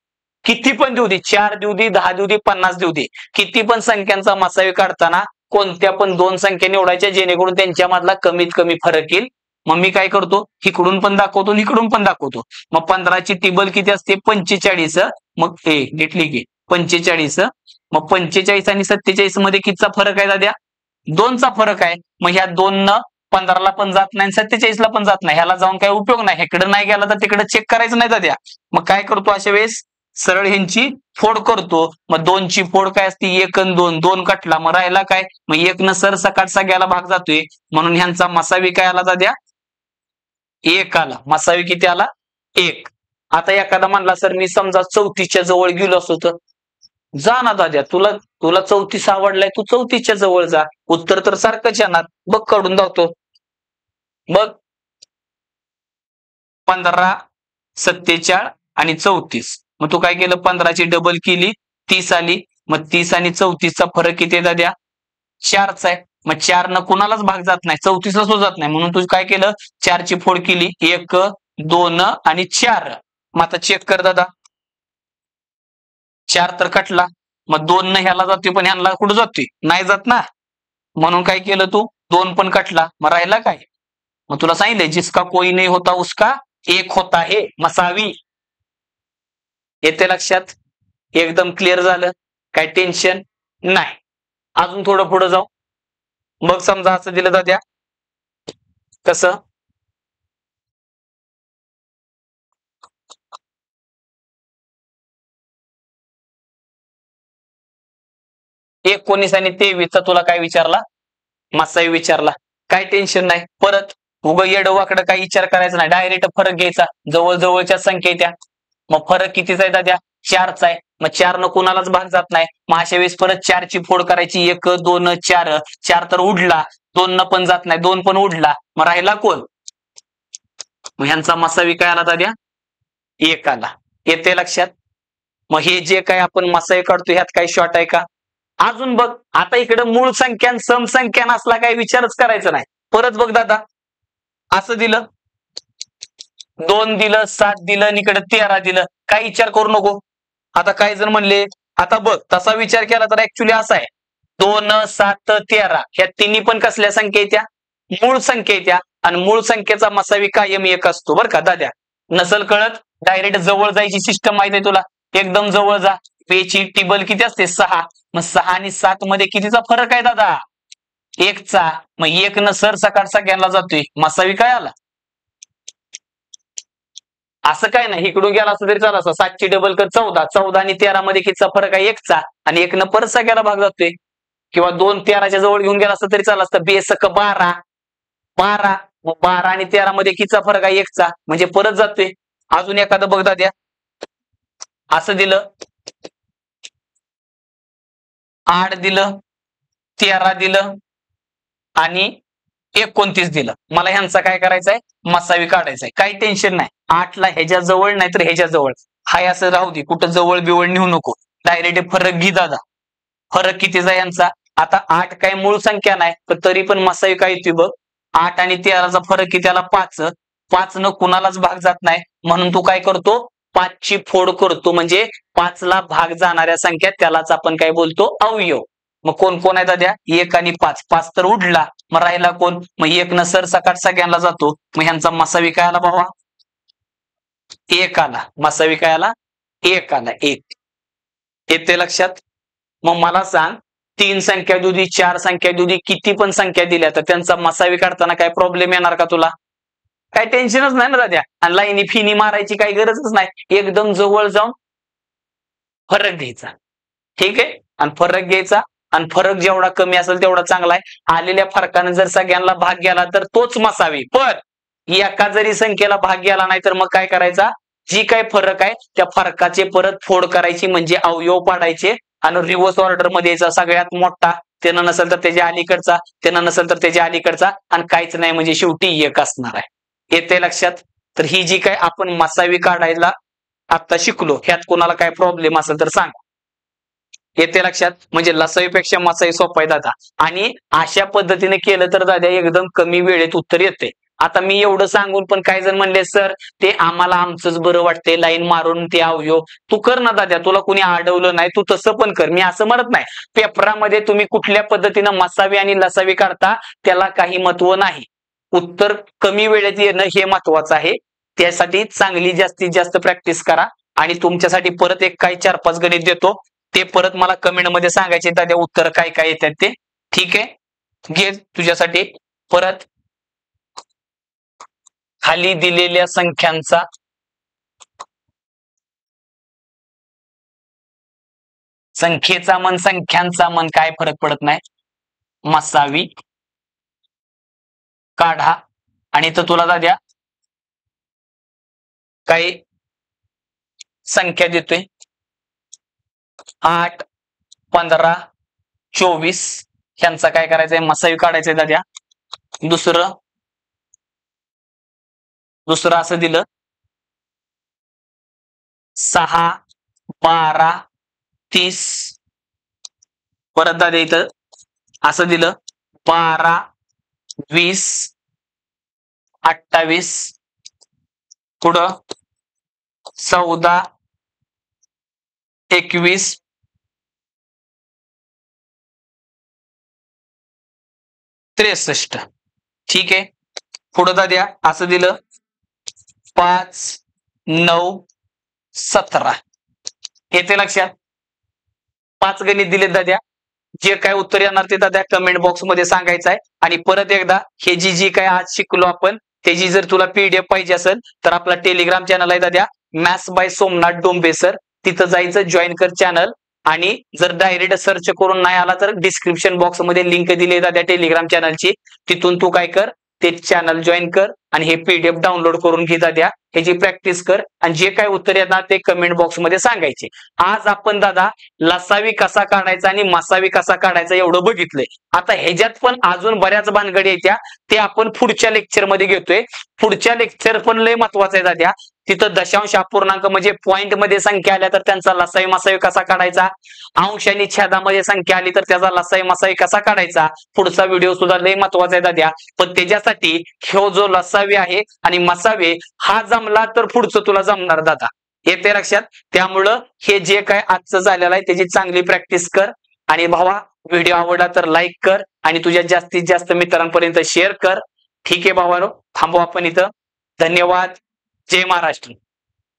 किती पण देऊ दे 4 देऊ दे 10 देऊ दे 50 देऊ दे. किती पण संख्यांचा मसावी काढताना कोणत्या पण 2 संख्या निवडायच्या जेणेकरून त्यांच्यामधला कमीत कमी फरक येईल. मग मी काय करतो इकडून पण दाखवतो इकडून पण दाखवतो. मग 15ची टेबल किती असते 45. मग घेतली की 45. मग 45 आणि 47 मध्ये कितीचा फरक आहे दाद्या 2चा फरक आहे. मग ह्या 2 न 15ला पण जात नाही 47ला पण जात नाही. ह्याला जाऊन काय उपयोग नाही. ह्याकडे नाही गेला तर तिकडे चेक करायचं नाही दाद्या. मग काय करतो अशा वेळेस सरळ ह्यांची फोड करतो. मग 2ची फोड काय असते 1 आणि 2 2 कटला. मग राहिला काय मग 1 न सर सकाट सगळ्याला भाग जातोय. म्हणून ह्यांचा मसावी काय आला दाद्या 1 आला. मसावी किती आला 1. आता एखादा म्हणला सर मी समजा 34च्या जवळ गेलो असतो तर जा ना दाद्या. तुला तुला 34 आवडलाय तू 34च्या जवळ जा. उत्तर तर सारखंच येणार. बघ काढून दाखवतो. बघ 15 47 आणि 34. मग तू काय केलं 15ची डबल केली 30 आली. मग 30 आणि 34चा फरक किती आहे दाद्या 4चा आहे. मग 4 न कुणालाच भाग जात नाही 34ला सुद्धा जात नाही. म्हणून तू काय केलं 4ची फोड केली 1 2 आणि 4. मग आता चेक कर दादा 4 तर कटला. मग 2 न ह्याला जातोय पण ह्याला कुठं जातोय नाही जात ना. म्हणून काय केलं तू 2 पण कटला. मग राहिला काय मग तुला सांगितलंय जिसका कोई नहीं होता उसका एक होता है मसावी. येते लक्षात? एकदम क्लिअर झालं. काय टेन्शन नाही. अजून थोडं पुढे जाऊ. मग समजा असं दिलं दाद्या कसं 19 आणि 23चा तुला काय विचारला मसावी विचारला. काय टेन्शन नाही. परत उग येडवाकडं काही विचार करायचा नाही. डायरेक्ट फरक घ्यायचा. जवळ जवळच्या संख्या त्या. मग फरक कितीचा आहे दाद्या 4चा आहे. मग 4 न कुणालाच भाग जात नाही. मग अशा वेळेस परत 4ची फोड करायची 1 2 4. 4 तर उडला. 2 न पण जात नाही 2 पण उडला. मग राहिला कोण मग ह्यांचा मसावी काय आला दाद्या 1 आला. येते लक्षात? मग हे जे काय आपण मसावी काढतो ह्यात काही शॉर्ट आहे का? अजून बघ आता इकडे मूळ संख्या सम संख्या नसला काही विचारच करायचा नाही. परत बघ दादा असं दिलं 2 दिलं 7 दिलं आणि इकडे 13 दिलं. काही विचार करू नको. आता काही जण म्हणले आता बघ तसा विचार केला तर ऍक्च्युली असा आहे 2 7 13 ह्या तिन्ही पण कसल्या संख्या येत्या मूळ संख्या येत्या. आणि मूळ संख्येचा मसावी कायम 1 असतो बरं का दाद्या. नसल कळत डायरेक्ट जवळ जायची सिस्टम माहिती आहे तुला. एकदम जवळ जा. पेची टेबल किती असते 6. मग 6 आणि 7 मध्ये कितीचा फरक आहे दादा 1चा. मग 1 न सर सकाट सगळ्यांना जातोय. मसावी काय आला असं काय नाही. इकडून गेला असं तरी चालू असं 7ची डबल कर 14. 14 आणि 13 मध्ये कितीचा फरक आहे 1चा. आणि 1 न परत सगळ्याला भाग जातोय. किंवा 2 13च्या जवळ घेऊन गेला असतं तरी चाललं असतं. बेसक 12 12 मग 12 आणि 13 मध्ये कितीचा फरक आहे? 1चा. म्हणजे परत जातोय. अजून एखादं बघता द्या. असं दिलं 8 दिलं 13 दिलं आणि 29 दिलं. मला ह्यांचा काय करायचंय? मसावी काढायचंय. काही टेन्शन नाही. 8ला ह्याच्या जवळ नाही तर ह्याच्या जवळ. हाय असं राहू दे. कुठं जवळ बिवळ नेऊ नको. डायरेक्ट फरक घे दादा. फरक कितीचा यांचा? आता 8 काय मूळ संख्या नाही, पण तरी पण मसावी काय येते बघ. 8 आणि 13चा फरक किती आला? 5. 5 न कुणालाच भाग जात नाही, म्हणून तू काय करतो? 5 ची फोड करतो. म्हणजे 5 ला भाग जाणाऱ्या संख्या त्यालाच आपण काय बोलतो? अवयव. मग कोण कोण आहे दाद्या? 1 आणि 5. 5 तर उडला. मग राहिला कोण? मग 1 न सरसकट सगळ्यांना जातो. मग ह्यांचा मसावी काय आला बाबा? 1 आला. मसावी काय आला? 1 आला. 1 येते लक्षात? मग मला सांग, 3 संख्या देऊ दे, 4 संख्या देऊ दे, किती पण संख्या दिल्या तर त्यांचा मसावी काढताना काय प्रॉब्लेम येणार का तुला? काय टेन्शनच नाही ना दाद्या. आणि लाईनी फिनी मारायची काही गरजच नाही. एकदम जवळ जाऊन फरक घ्यायचा. ठीक आहे? आणि फरक घ्यायचा आणि फरक जेवढा कमी असेल तेवढा चांगला आहे. आलेल्या फरकाने जर सगळ्यांना भाग गेला तर तोच मसावी. पण एका जरी संख्येला भाग गेला नाही तर मग काय करायचा? जी काय फरक आहे त्या फरकाचे परत फोड करायची, म्हणजे अवयव पाडायचे आणि रिव्हर्स ऑर्डर मध्ये यायचा. सगळ्यात मोठा, त्यानं नसेल तर त्याच्या अलीकडचा, त्यानं नसेल तर त्याच्या अलीकडचा, आणि काहीच नाही म्हणजे शेवटी 1 असणार आहे. येते लक्षात? तर ही जी काय आपण मसावी काढायला आता शिकलो, ह्यात कोणाला काय प्रॉब्लेम असेल तर सांग. येते लक्षात? म्हणजे लसावीपेक्षा मसावी सोपा आहे दादा. आणि अशा पद्धतीने केलं तर दादा एकदम कमी वेळेत उत्तर येते. आता मी एवढं सांगून पण काही जण म्हणले सर ते आम्हाला आमचंच बरं वाटते, लाईन मारून ते अवयव. तू कर ना दादा, तुला कुणी अडवलं नाही, तू तसं पण कर. मी असं म्हणत नाही. पेपरामध्ये तुम्ही कुठल्या पद्धतीनं मसावी आणि लसावी काढता त्याला काही महत्व नाही. उत्तर कमी वेळेत येणं हे महत्वाचं आहे. त्यासाठी चांगली जास्तीत जास्त प्रॅक्टिस करा. आणि तुमच्यासाठी परत एक काही 4-5 गणित देतो, ते परत मला कमेंट मध्ये सांगायचे दादा उत्तर काय काय येतात ते. ठीक आहे? घे तुझ्यासाठी परत. खाली दिलेल्या संख्यांचा संख्येचा मन संख्यांचा मन काय फरक पडत नाही. मसावी काढा. आणि तर तुला दाद्या काही संख्या देतोय 8 15 24. ह्यांचा काय करायचंय? मसावी काढायचंय दाद्या. दुसरं असं दिलं 6 12 30. परत दादा इथं असं दिलं 12 20 28. पुढं 14 21 63. ठीक आहे? पुढं दाद्या असं दिलं 5 9 17. येते लक्षात? 5 गणित दिलेत दाद्या. जे काय उत्तर येणार ते दादा कमेंट बॉक्स मध्ये सांगायचं आहे. आणि परत एकदा हे जी काय आज शिकलो आपण त्याची जर तुला पीडीएफ पाहिजे असेल तर आपला टेलिग्राम चॅनल आहे दादा, maths bye Somnath Dombe sir. तिथं जायचं, जॉईन कर चॅनल. आणि जर डायरेक्ट सर्च करून नाही आला तर डिस्क्रिप्शन बॉक्स मध्ये लिंक दिली दादा टेलिग्राम चॅनलची. तिथून तू काय कर, ते चॅनल जॉईन कर आणि हे पीडीएफ डाउनलोड करून घे दादा. ह्याची प्रॅक्टिस कर आणि जे काय उत्तर येणार ते कमेंट बॉक्स मध्ये सांगायचे. आज आपण दादा लसावी कसा काढायचा आणि मसावी कसा काढायचा एवढं बघितलंय. आता ह्याच्यात पण अजून बऱ्याच भानगडी येत्या, ते आपण पुढच्या लेक्चर मध्ये घेतोय. पुढच्या लेक्चर पण लय महत्वाचं आहे दादा. तिथं दशांश अपूर्णांक म्हणजे पॉइंट मध्ये संख्या आल्या तर त्यांचा लसावी मसावी कसा काढायचा, अंश आणि छेदामध्ये संख्या आली तर त्याचा लसावी मसावी कसा काढायचा. पुढचा व्हिडिओ सुद्धा लय महत्वाचा आहे दादा. पण त्याच्यासाठी ह्यो जो लसावी आहे आणि मसावी हा जमला तर पुढचं तुला जमणार दादा. येते लक्षात? त्यामुळं हे जे काय आजचं झालेलं आहे त्याची चांगली प्रॅक्टिस कर. आणि भावा व्हिडिओ आवडला तर लाईक कर आणि तुझ्या जास्तीत जास्त मित्रांपर्यंत शेअर कर. ठीक आहे भावानो, थांबू आपण इथं. धन्यवाद. जय महाराष्ट्र.